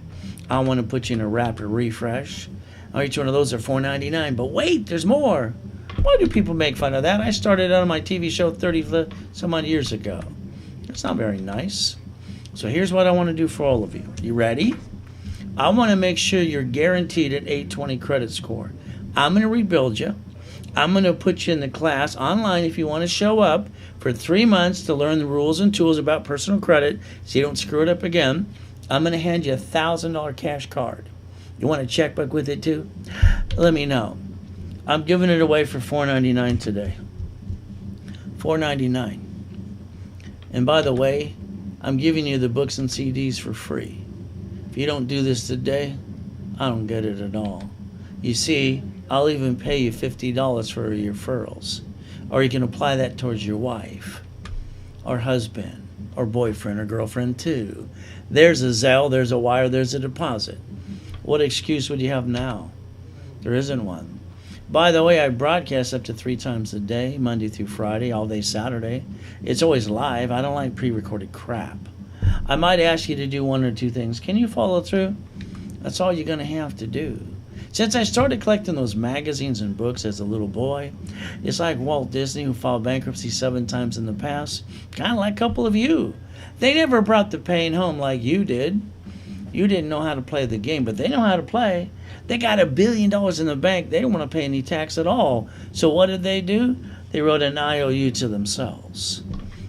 I want to put you in a rapid refresh. Each one of those are $4.99. But wait, there's more. Why do people make fun of that? I started out on my TV show 30 some odd years ago. It's not very nice. So here's what I want to do for all of you. You ready? I want to make sure you're guaranteed an 820 credit score. I'm going to rebuild you. I'm going to put you in the class online if you want to show up for 3 months to learn the rules and tools about personal credit so you don't screw it up again. I'm going to hand you a $1,000 cash card. You want a checkbook with it too? Let me know. I'm giving it away for $4.99 today. $4.99. And by the way, I'm giving you the books and CDs for free. If you don't do this today, I don't get it at all. You see, I'll even pay you $50 for your referrals. Or you can apply that towards your wife, or husband, or boyfriend, or girlfriend too. There's a Zelle, there's a wire, there's a deposit. What excuse would you have now? There isn't one. By the way, I broadcast up to 3 times a day, Monday through Friday, all day Saturday. It's always live. I don't like pre-recorded crap. I might ask you to do 1 or 2 things. Can you follow through? That's all you're going to have to do. Since I started collecting those magazines and books as a little boy, it's like Walt Disney, who filed bankruptcy 7 times in the past, kind of like a couple of you. They never brought the pain home like you did. You didn't know how to play the game, but they know how to play. They got $1 billion in the bank. They don't want to pay any tax at all. So what did they do? They wrote an IOU to themselves.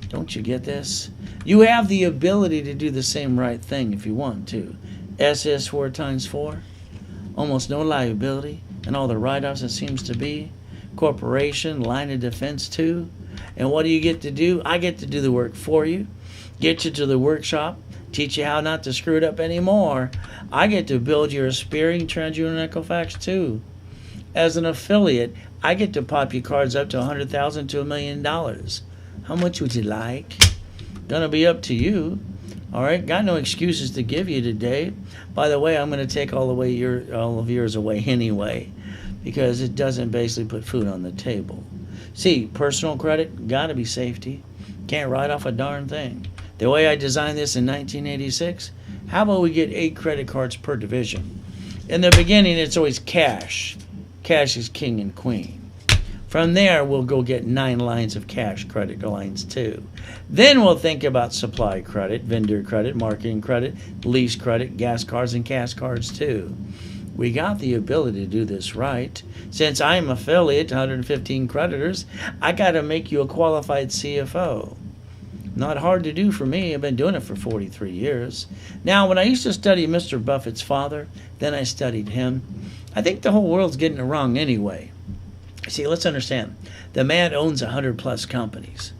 Don't you get this? You have the ability to do the same right thing if you want to. SS 4 times 4. Almost no liability, and all the write-offs it seems to be. Corporation, line of defense too. And what do you get to do? I get to do the work for you. Get you to the workshop. Teach you how not to screw it up anymore. I get to build your Aspiring TransUnion and Equifax too. As an affiliate, I get to pop your cards up to $100,000 to $1 million. How much would you like? Gonna be up to you. All right, got no excuses to give you today. By the way, I'm going to take all of yours away anyway, because it doesn't basically put food on the table. See, personal credit, got to be safety. Can't write off a darn thing. The way I designed this in 1986, how about we get 8 credit cards per division? In the beginning, it's always cash. Cash is king and queen. From there, we'll go get 9 lines of cash credit lines too. Then we'll think about supply credit, vendor credit, marketing credit, lease credit, gas cards, and cash cards too. We got the ability to do this right. Since I'm affiliate to 115 creditors, I got to make you a qualified CFO. Not hard to do for me. I've been doing it for 43 years. Now, when I used to study Mr. Buffett's father, then I studied him. I think the whole world's getting it wrong anyway. See, let's understand. The man owns 100 plus companies.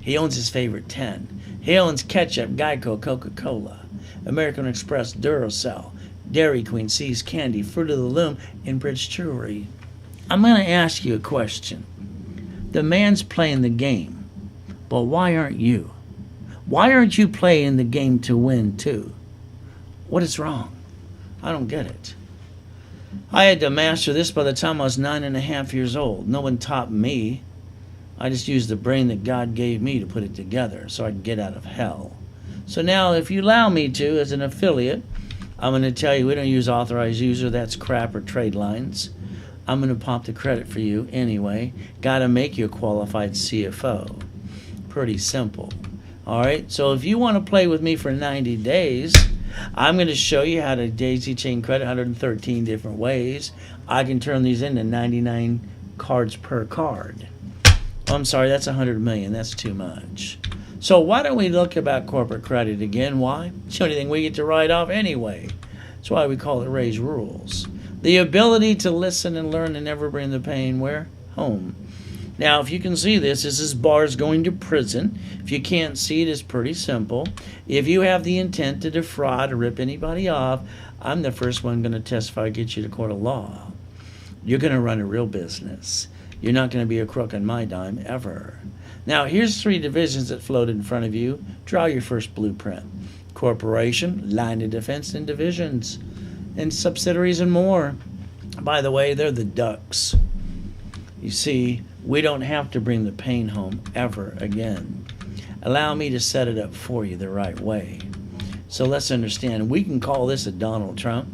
He owns his favorite 10. He owns Ketchup, Geico, Coca-Cola, American Express, Duracell, Dairy Queen, See's Candy, Fruit of the Loom, and Bridge Jewelry. I'm going to ask you a question. The man's playing the game, but why aren't you? Why aren't you playing the game to win too? What is wrong? I don't get it. I had to master this by the time I was 9.5 years old. No one taught me. I just used the brain that God gave me to put it together so I could get out of hell. So now, if you allow me to, as an affiliate, I'm going to tell you we don't use authorized user. That's crap or trade lines. I'm going to pop the credit for you anyway. Got to make you a qualified CFO. Pretty simple. All right, so if you want to play with me for 90 days, I'm going to show you how to daisy chain credit 113 different ways. I can turn these into 99 cards per card. Oh, I'm sorry, that's 100 million. That's too much. So why don't we look about corporate credit again? Why? It's the only thing we get to write off anyway. That's why we call it Ray's Rules. The ability to listen and learn and never bring the pain where? Home. Now, if you can see this is bars going to prison. If you can't see it, it's pretty simple. If you have the intent to defraud or rip anybody off, I'm the first one going to testify, get you to court of law. You're going to run a real business. You're not going to be a crook on my dime, ever. Now, here's 3 divisions that float in front of you. Draw your first blueprint. Corporation, line of defense, and divisions, and subsidiaries and more. By the way, they're the ducks. You see, we don't have to bring the pain home ever again. Allow me to set it up for you the right way. So let's understand, we can call this a Donald Trump,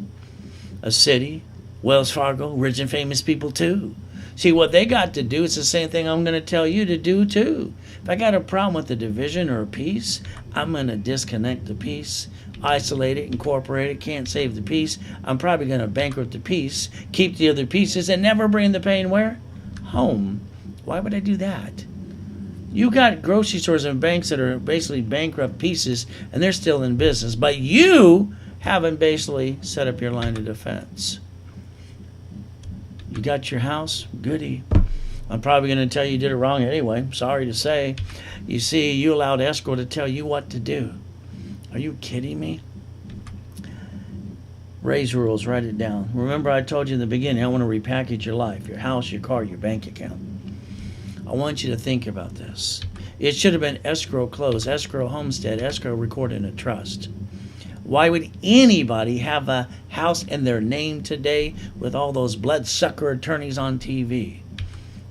a city, Wells Fargo, rich and famous people too. See, what they got to do is the same thing I'm going to tell you to do too. If I got a problem with a division or a piece, I'm going to disconnect the piece, isolate it, incorporate it, can't save the piece. I'm probably going to bankrupt the piece, keep the other pieces, and never bring the pain where? Home. Why would I do that? You got grocery stores and banks that are basically bankrupt pieces, and they're still in business, but you haven't basically set up your line of defense. You got your house? Goody. I'm probably going to tell you did it wrong anyway. Sorry to say. You see, you allowed escrow to tell you what to do. Are you kidding me? Ray's Rules, write it down. Remember, I told you in the beginning, I want to repackage your life, your house, your car, your bank account. I want you to think about this. It should have been escrow closed, escrow homestead, escrow recorded in a trust. Why would anybody have a house in their name today with all those bloodsucker attorneys on TV?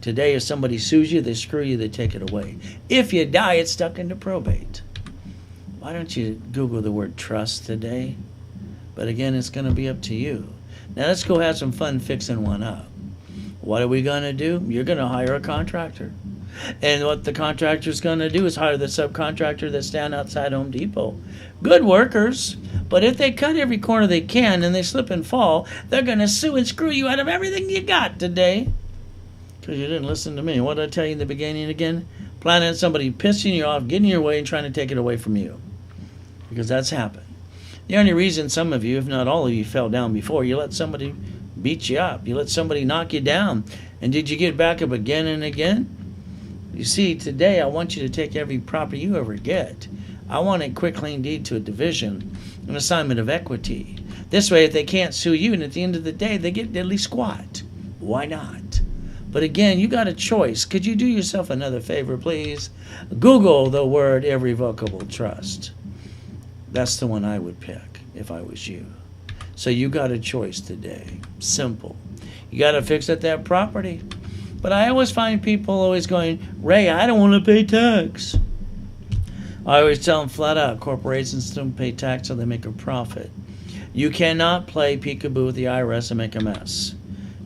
Today, if somebody sues you, they screw you, they take it away. If you die, it's stuck into probate. Why don't you Google the word trust today? But again, it's going to be up to you. Now, let's go have some fun fixing one up. What are we going to do? You're going to hire a contractor. And what the contractor's going to do is hire the subcontractor that's down outside Home Depot. Good workers, but if they cut every corner they can and they slip and fall, they're going to sue and screw you out of everything you got today. Because you didn't listen to me. What did I tell you in the beginning again? Planning on somebody pissing you off, getting in your way, and trying to take it away from you. Because that's happened. The only reason some of you, if not all of you, fell down before, you let somebody beat you up. You let somebody knock you down. And did you get back up again and again? You see, today I want you to take every property you ever get. I want a quick claim deed to a division, an assignment of equity. This way, if they can't sue you, and at the end of the day, they get diddly squat. Why not? But again, you got a choice. Could you do yourself another favor, please? Google the word irrevocable trust. That's the one I would pick if I was you. So you got a choice today. Simple. You got to fix up that property. But I always find people always going, Ray, I don't want to pay tax. I always tell them flat out, corporations don't pay tax so they make a profit. You cannot play peekaboo with the IRS and make a mess.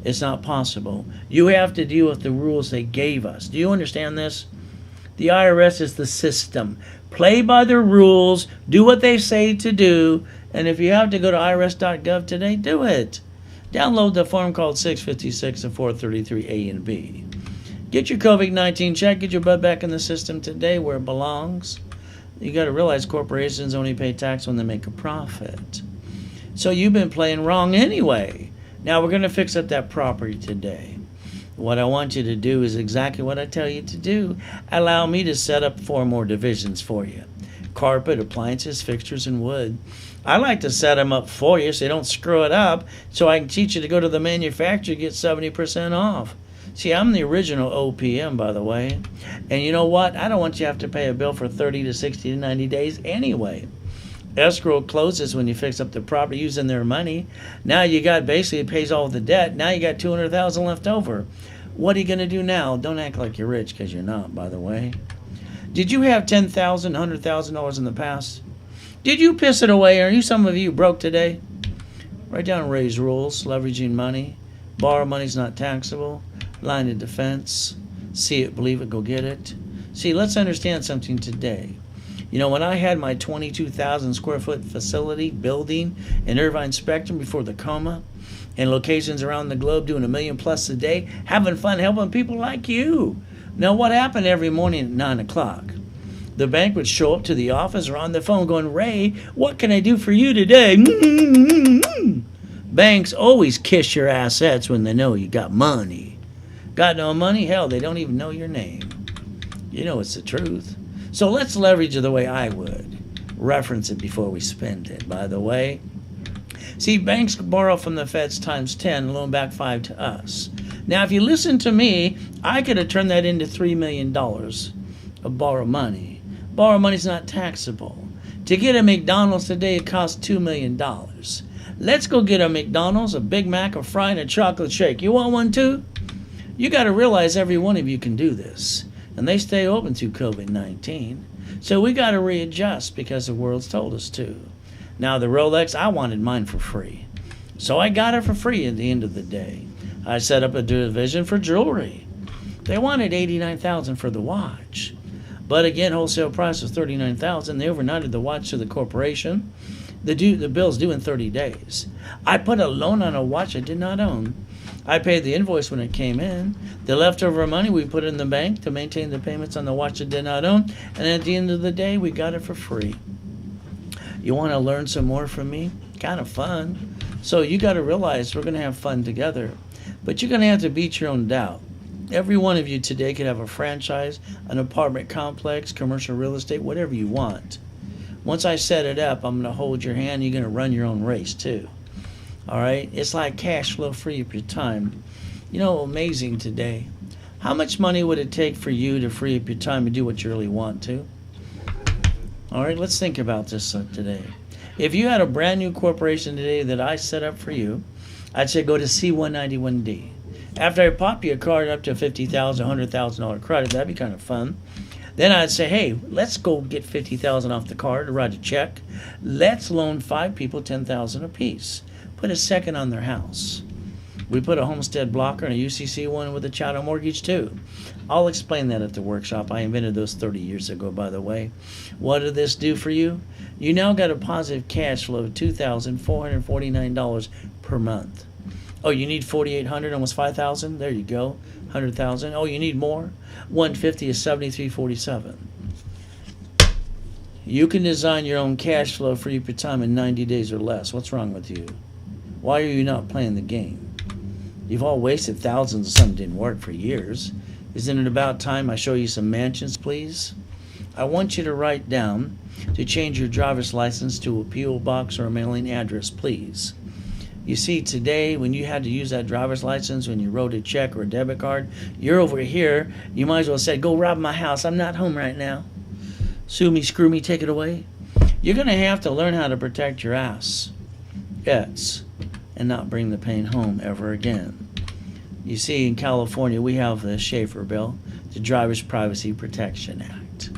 It's not possible. You have to deal with the rules they gave us. Do you understand this? The IRS is the system. Play by the rules, do what they say to do, and if you have to go to irs.gov today, do it. Download the form called 656 and 433A and B. Get your COVID-19 check, get your butt back in the system today where it belongs. You got to realize corporations only pay tax when they make a profit. So you've been playing wrong anyway. Now we're going to fix up that property today. What I want you to do is exactly what I tell you to do. Allow me to set up 4 more divisions for you. Carpet, appliances, fixtures, and wood. I like to set them up for you so you don't screw it up, so I can teach you to go to the manufacturer and get 70% off. See, I'm the original OPM, by the way. And you know what? I don't want you to have to pay a bill for 30 to 60 to 90 days anyway. Escrow closes when you fix up the property using their money. Now you got basically, it pays all the debt. Now you got $200,000 left over. What are you going to do now? Don't act like you're rich, because you're not, by the way. Did you have $10,000, $100,000 in the past? Did you piss it away? Are you, some of you, broke today? Write down Ray's rules. Leveraging money. Borrow money's not taxable. Line of defense. See it, believe it, go get it. See, let's understand something today. You know, when I had my 22,000 square foot facility building in Irvine Spectrum before the coma, in locations around the globe doing $1 million plus a day, having fun helping people like you. Now, what happened every morning at 9 o'clock? The bank would show up to the office or on the phone going, Ray, what can I do for you today? Banks always kiss your assets when they know you got money. Got no money? Hell, they don't even know your name. You know it's the truth. So let's leverage it the way I would. Reference it before we spend it, by the way. See, banks borrow from the feds times 10 and loan back 5 to us. Now, if you listen to me, I could have turned that into $3 million of borrow money. Borrow money's not taxable. To get a McDonald's today, it costs $2 million. Let's go get a McDonald's, a Big Mac, a fry, and a chocolate shake. You want one too? You got to realize every one of you can do this. And they stay open through COVID-19. So we got to readjust because the world's told us to. Now, the Rolex, I wanted mine for free. So I got it for free at the end of the day. I set up a division for jewelry. They wanted $89,000 for the watch. But again, wholesale price was $39,000. They overnighted the watch to the corporation. The bill's due in 30 days. I put a loan on a watch I did not own. I paid the invoice when it came in. The leftover money we put in the bank to maintain the payments on the watch I did not own. And at the end of the day, we got it for free. You want to learn some more from me? Kind of fun. So you got to realize we're going to have fun together. But you're going to have to beat your own doubt. Every one of you today could have a franchise, an apartment complex, commercial real estate, whatever you want. Once I set it up, I'm going to hold your hand. You're going to run your own race too. All right? It's like cash flow, free up your time. You know, amazing today. How much money would it take for you to free up your time and do what you really want to? All right, let's think about this today. If you had a brand new corporation today that I set up for you, I'd say go to C191D. After I pop you a card up to $50,000, $100,000 credit, that'd be kind of fun. Then I'd say, hey, let's go get $50,000 off the card to write a check. Let's loan 5 people $10,000 apiece. Put a second on their house. We put a homestead blocker and a UCC one with a chattel mortgage too. I'll explain that at the workshop. I invented those 30 years ago, by the way. What did this do for you? You now got a positive cash flow of $2,449 per month. Oh, you need $4,800, almost $5,000? There you go. $100,000. Oh, you need more? $150 is $73.47. You can design your own cash flow for your time in 90 days or less. What's wrong with you? Why are you not playing the game? You've all wasted thousands of something that didn't work for years. Isn't it about time I show you some mansions, please? I want you to write down to change your driver's license to a P.O. box or a mailing address, please. You see, today, when you had to use that driver's license, when you wrote a check or a debit card, you're over here, you might as well say, go rob my house. I'm not home right now. Sue me, screw me, take it away. You're going to have to learn how to protect your ass. Yes. And not bring the pain home ever again. You see, in California, we have the Schaefer Bill, the Driver's Privacy Protection Act.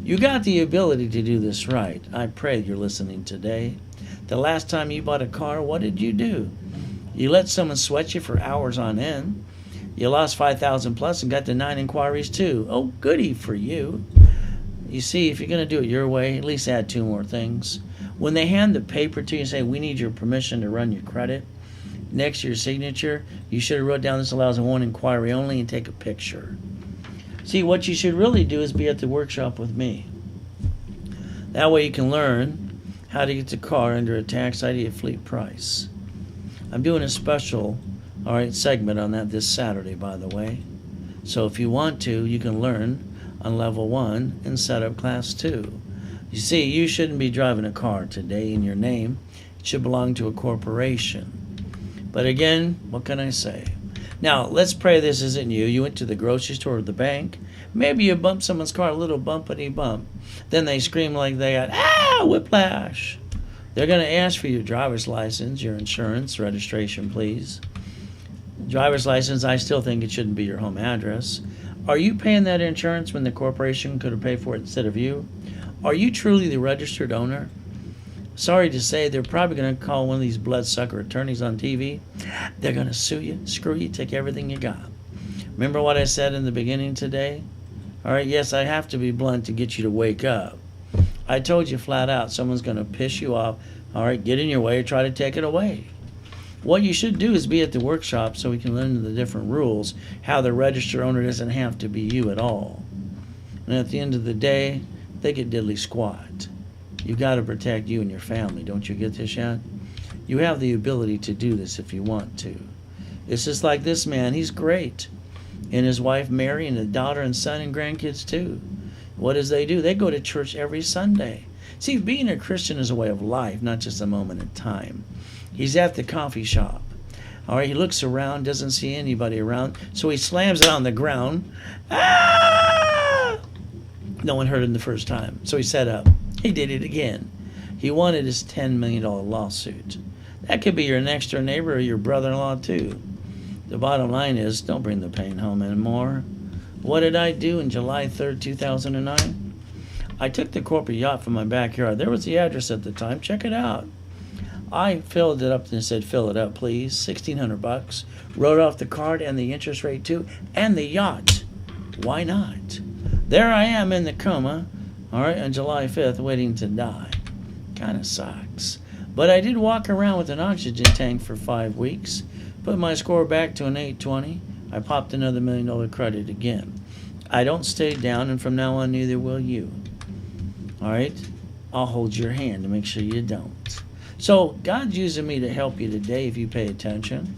You got the ability to do this right. I pray you're listening today. The last time you bought a car, what did you do? You let someone sweat you for hours on end. You lost $5,000 plus and got the 9 inquiries too. Oh, goody for you. You see, if you're going to do it your way, at least add 2 more things. When they hand the paper to you and say, we need your permission to run your credit, next to your signature, you should have wrote down this allows 1 inquiry only and take a picture. See, what you should really do is be at the workshop with me. That way you can learn how to get the car under a tax ID at fleet price. I'm doing a special, segment on that this Saturday, by the way. So if you want to, you can learn on level 1 and set up class 2. You see, you shouldn't be driving a car today in your name. It should belong to a corporation. But again, what can I say? Now, let's pray this isn't you. You went to the grocery store or the bank. Maybe you bumped someone's car, a little bumpity bump. Then they scream like they got, whiplash. They're going to ask for your driver's license, your insurance, registration, please. Driver's license, I still think it shouldn't be your home address. Are you paying that insurance when the corporation could have paid for it instead of you? Are you truly the registered owner? Sorry to say, they're probably going to call one of these bloodsucker attorneys on TV. They're going to sue you, screw you, take everything you got. Remember what I said in the beginning today? Yes, I have to be blunt to get you to wake up. I told you flat out, someone's going to piss you off. Get in your way or try to take it away. What you should do is be at the workshop so we can learn the different rules, how the registered owner doesn't have to be you at all. And at the end of the day, they get diddly squat. You've got to protect you and your family. Don't you get this yet? You have the ability to do this if you want to. It's just like this man. He's great. And his wife Mary and a daughter and son and grandkids too. What does they do? They go to church every Sunday. See, being a Christian is a way of life, not just a moment in time. He's at the coffee shop. He looks around, doesn't see anybody around, so he slams it on the ground. No one heard him the first time, so he sat up. He did it again. He wanted his $10 million lawsuit. That could be your next door neighbor or your brother-in-law too. The bottom line is, don't bring the pain home anymore. What did I do in July 3rd, 2009? I took the corporate yacht from my backyard. There was the address at the time. Check it out. I filled it up and said, fill it up, please. $1,600. Wrote off the card and the interest rate too, and the yacht. Why not? There I am in the coma, on July 5th, waiting to die. Kind of sucks. But I did walk around with an oxygen tank for 5 weeks, put my score back to an 820. I popped another $1 million credit again. I don't stay down, and from now on, neither will you. I'll hold your hand to make sure you don't. So God's using me to help you today if you pay attention.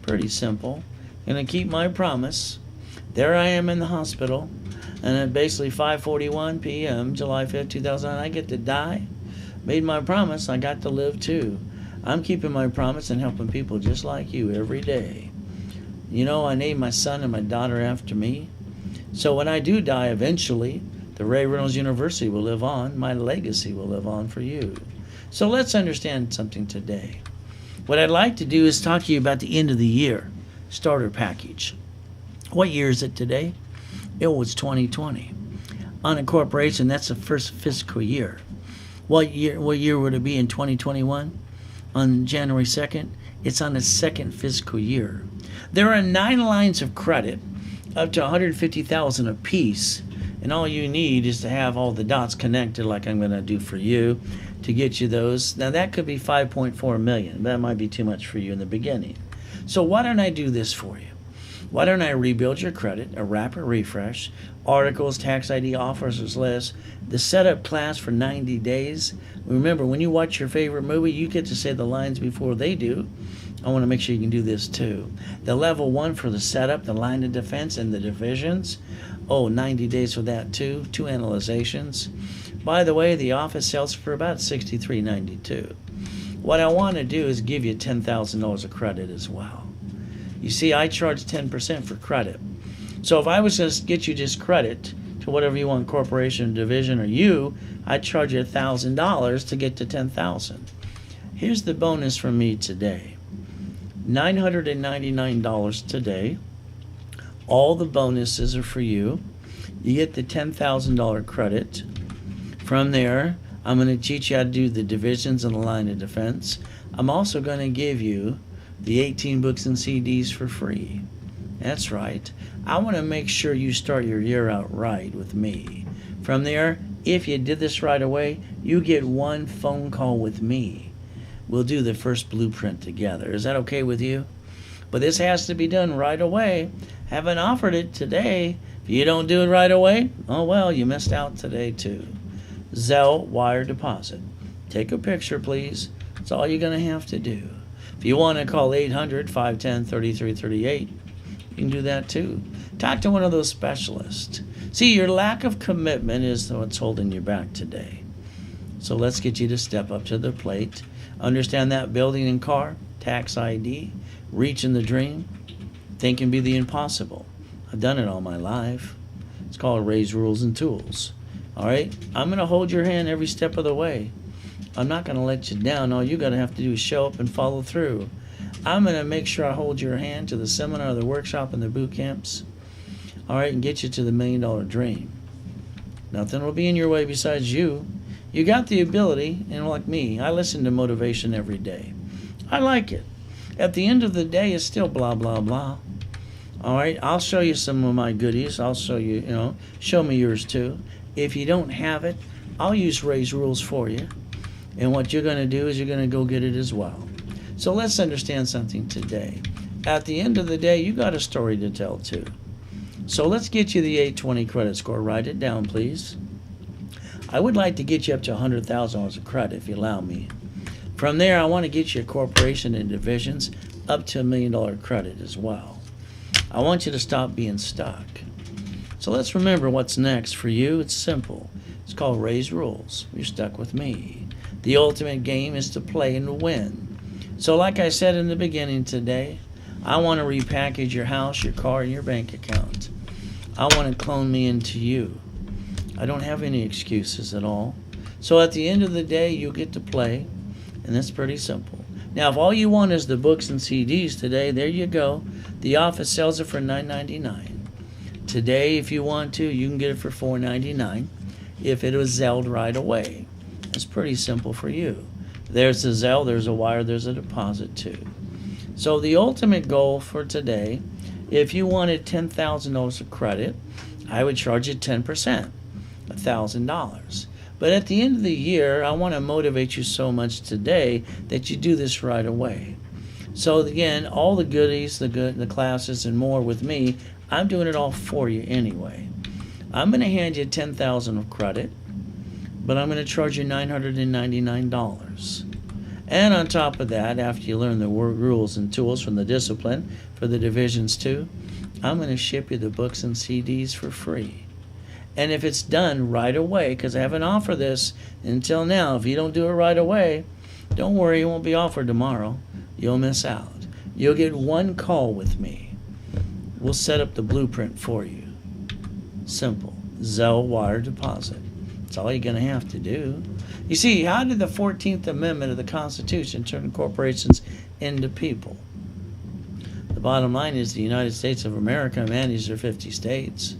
Pretty simple. Gonna keep my promise. There I am in the hospital, and at basically 5:41 p.m., July 5th, 2009, I get to die. Made my promise. I got to live too. I'm keeping my promise and helping people just like you every day. I named my son and my daughter after me. So when I do die eventually, the Ray Reynolds University will live on. My legacy will live on for you. So let's understand something today. What I'd like to do is talk to you about the end of the year starter package. What year is it today? It was 2020. On a corporation, that's the first fiscal year. What year would it be in 2021? On January 2nd? It's on the second fiscal year. There are 9 lines of credit, up to $150,000 a piece, and all you need is to have all the dots connected like I'm going to do for you to get you those. Now that could be $5.4 million. That might be too much for you in the beginning. So why don't I do this for you? Why don't I rebuild your credit, a rapid refresh, articles, tax ID, officers list, the setup class for 90 days. Remember, when you watch your favorite movie, you get to say the lines before they do. I want to make sure you can do this too. The level 1 for the setup, the line of defense, and the divisions. 90 days for that too. 2 analyzations. By the way, the office sells for about $63.92. What I want to do is give you $10,000 of credit as well. You see, I charge 10% for credit. So if I was going to get you just credit to whatever you want, corporation, division, or you, I'd charge you $1,000 to get to $10,000. Here's the bonus from me today. $999 today. All the bonuses are for you. You get the $10,000 credit. From there, I'm going to teach you how to do the divisions and the line of defense. I'm also going to give you the 18 books and CDs for free. That's right. I want to make sure you start your year out right with me. From there, if you did this right away, you get 1 phone call with me. We'll do the first blueprint together. Is that okay with you? But this has to be done right away. Haven't offered it today. If you don't do it right away, oh well, you missed out today too. Zelle, wire, deposit. Take a picture, please. That's all you're going to have to do. If you want to call 800-510-3338, you can do that too. Talk to one of those specialists. See, your lack of commitment is what's holding you back today. So let's get you to step up to the plate. Understand that building and car, tax ID, reaching the dream, think and be the impossible. I've done it all my life. It's called Ray's Rules and Tools. All right? I'm going to hold your hand every step of the way. I'm not going to let you down. All you're going to have to do is show up and follow through. I'm going to make sure I hold your hand to the seminar, the workshop, and the boot camps. All right, and get you to the $1 million dream. Nothing will be in your way besides you. You got the ability, and like me, I listen to motivation every day. I like it. At the end of the day, it's still blah, blah, blah. All right, I'll show you some of my goodies. I'll show you, show me yours too. If you don't have it, I'll use Ray's Rules for you. And what you're going to do is you're going to go get it as well. So let's understand something today. At the end of the day, you got a story to tell too. So let's get you the 820 credit score. Write it down, please. I would like to get you up to $100,000 of credit, if you allow me. From there, I want to get you a corporation and divisions up to $1 million credit as well. I want you to stop being stuck. So let's remember what's next for you. It's simple. It's called Ray's Rules. You're stuck with me. The ultimate game is to play and to win. So like I said in the beginning today, I want to repackage your house, your car, and your bank account. I want to clone me into you. I don't have any excuses at all. So at the end of the day, you get to play, and that's pretty simple. Now, if all you want is the books and CDs today, there you go. The office sells it for $9.99. Today, if you want to, you can get it for $4.99 if it was Zelled right away. It's pretty simple for you. There's a Zelle, there's a wire, there's a deposit too. So the ultimate goal for today, if you wanted $10,000 of credit, I would charge you 10%, $1,000. But at the end of the year, I want to motivate you so much today that you do this right away. So again, all the goodies, the classes, and more with me, I'm doing it all for you anyway. I'm going to hand you $10,000 of credit, but I'm going to charge you $999. And on top of that, after you learn the rules and tools from the discipline for the divisions too, I'm going to ship you the books and CDs for free. And if it's done right away, because I haven't offered this until now, if you don't do it right away, don't worry, it won't be offered tomorrow. You'll miss out. You'll get one call with me. We'll set up the blueprint for you. Simple. Zelle, wire, deposit. That's all you're going to have to do. You see, how did the 14th Amendment of the Constitution turn corporations into people? The bottom line is the United States of America manages their 50 states.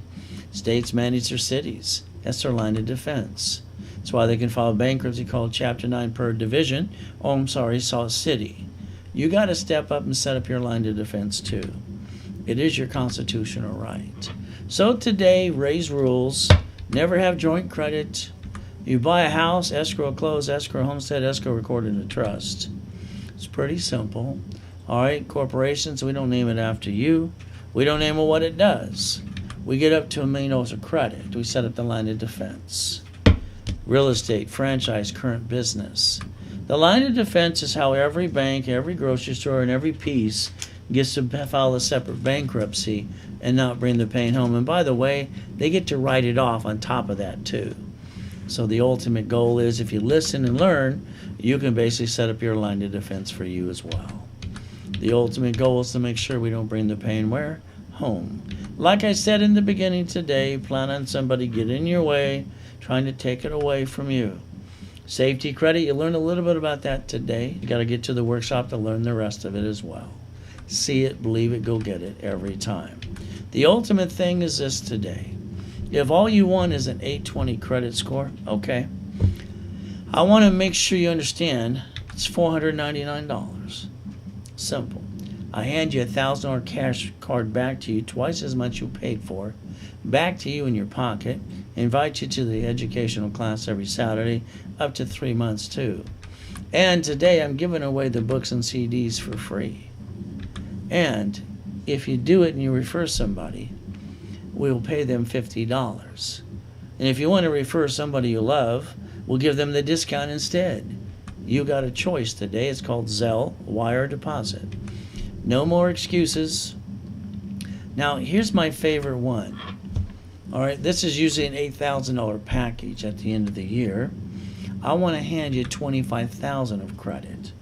States manage their cities. That's their line of defense. That's why they can file bankruptcy called Chapter 9 per division. City. You got to step up and set up your line of defense too. It is your constitutional right. So today, Ray's Rules. Never have joint credit. You buy a house, escrow close, escrow homestead, escrow recorded in a trust. It's pretty simple. All right, corporations, we don't name it after you. We don't name it what it does. We get up to $1 million of credit. We set up the line of defense. Real estate, franchise, current business. The line of defense is how every bank, every grocery store, and every piece gets to file a separate bankruptcy and not bring the pain home. And by the way, they get to write it off on top of that too. So the ultimate goal is if you listen and learn, you can basically set up your line of defense for you as well. The ultimate goal is to make sure we don't bring the pain where? Home. Like I said in the beginning today, plan on somebody getting in your way, trying to take it away from you. Safety credit, you learned a little bit about that today. You got to get to the workshop to learn the rest of it as well. See it, believe it, go get it every time. The ultimate thing is this today. If all you want is an 820 credit score, okay. I want to make sure you understand it's $499. Simple. I hand you a $1,000 cash card back to you, twice as much you paid for, back to you in your pocket. Invite you to the educational class every Saturday, up to 3 months too. And today I'm giving away the books and CDs for free. And if you do it and you refer somebody, we'll pay them $50. And if you want to refer somebody you love, we'll give them the discount instead. You got a choice today. It's called Zelle, wire deposit. No more excuses. Now, here's my favorite one. All right, this is usually an $8,000 package at the end of the year. I want to hand you $25,000 of credit.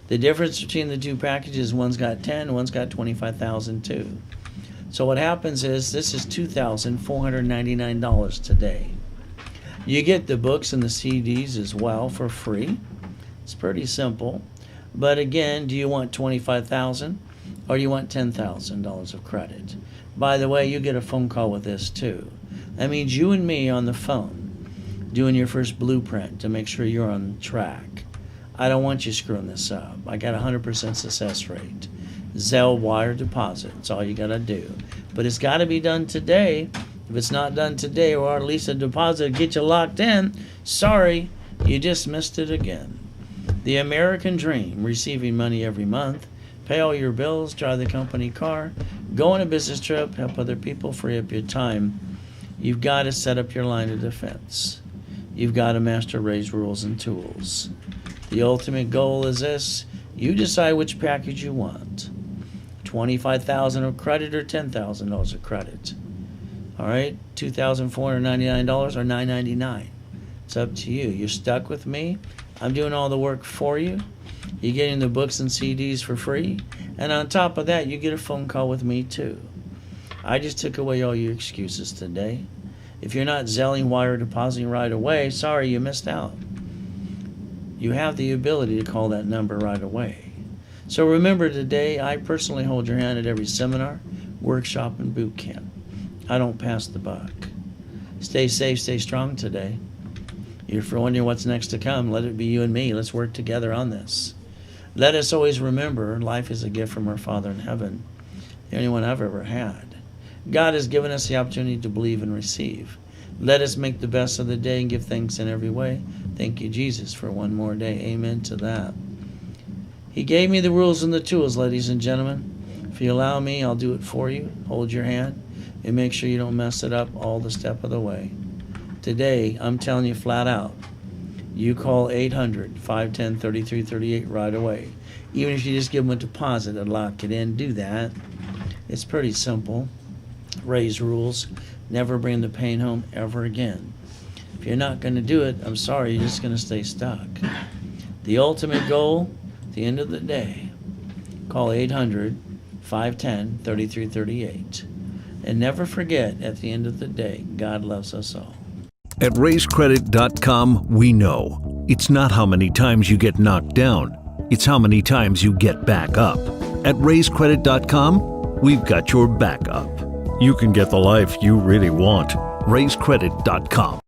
The difference between the two packages, one's got 10, one's got 25,000 too. So what happens is this is $2,499 today. You get the books and the CDs as well for free. It's pretty simple. But again, do you want $25,000 or do you want $10,000 of credit? By the way, you get a phone call with this too. That means you and me on the phone doing your first blueprint to make sure you're on track. I don't want you screwing this up. I got a 100% success rate. Zelle wire deposit. That's all you got to do. But it's got to be done today. If it's not done today, or at least a deposit get you locked in, sorry, you just missed it again. The American dream, receiving money every month, pay all your bills, drive the company car, go on a business trip, help other people, free up your time. You've got to set up your line of defense. You've got to master Ray's rules and tools. The ultimate goal is this. You decide which package you want. $25,000 of credit or $10,000 of credit. All right, $2,499 or $999. It's up to you. You're stuck with me. I'm doing all the work for you. You're getting the books and CDs for free. And on top of that, you get a phone call with me too. I just took away all your excuses today. If you're not Zelling, wire depositing right away, sorry, you missed out. You have the ability to call that number right away. So remember today, I personally hold your hand at every seminar, workshop, and boot camp. I don't pass the buck. Stay safe, stay strong today. If you're wondering what's next to come, let it be you and me. Let's work together on this. Let us always remember life is a gift from our Father in heaven, the only one I've ever had. God has given us the opportunity to believe and receive. Let us make the best of the day and give thanks in every way. Thank you, Jesus, for one more day. Amen to that. He gave me the rules and the tools, ladies and gentlemen. If you allow me, I'll do it for you. Hold your hand and make sure you don't mess it up all the step of the way. Today, I'm telling you flat out, you call 800-510-3338 right away. Even if you just give them a deposit and lock it in, do that. It's pretty simple. Ray's rules. Never bring the pain home ever again. If you're not going to do it, I'm sorry, you're just going to stay stuck. The ultimate goal, at the end of the day, call 800-510-3338. And never forget, at the end of the day, God loves us all. At RaisCredit.com, we know it's not how many times you get knocked down, it's how many times you get back up. At RaisCredit.com, we've got your back up. You can get the life you really want. RaisCredit.com.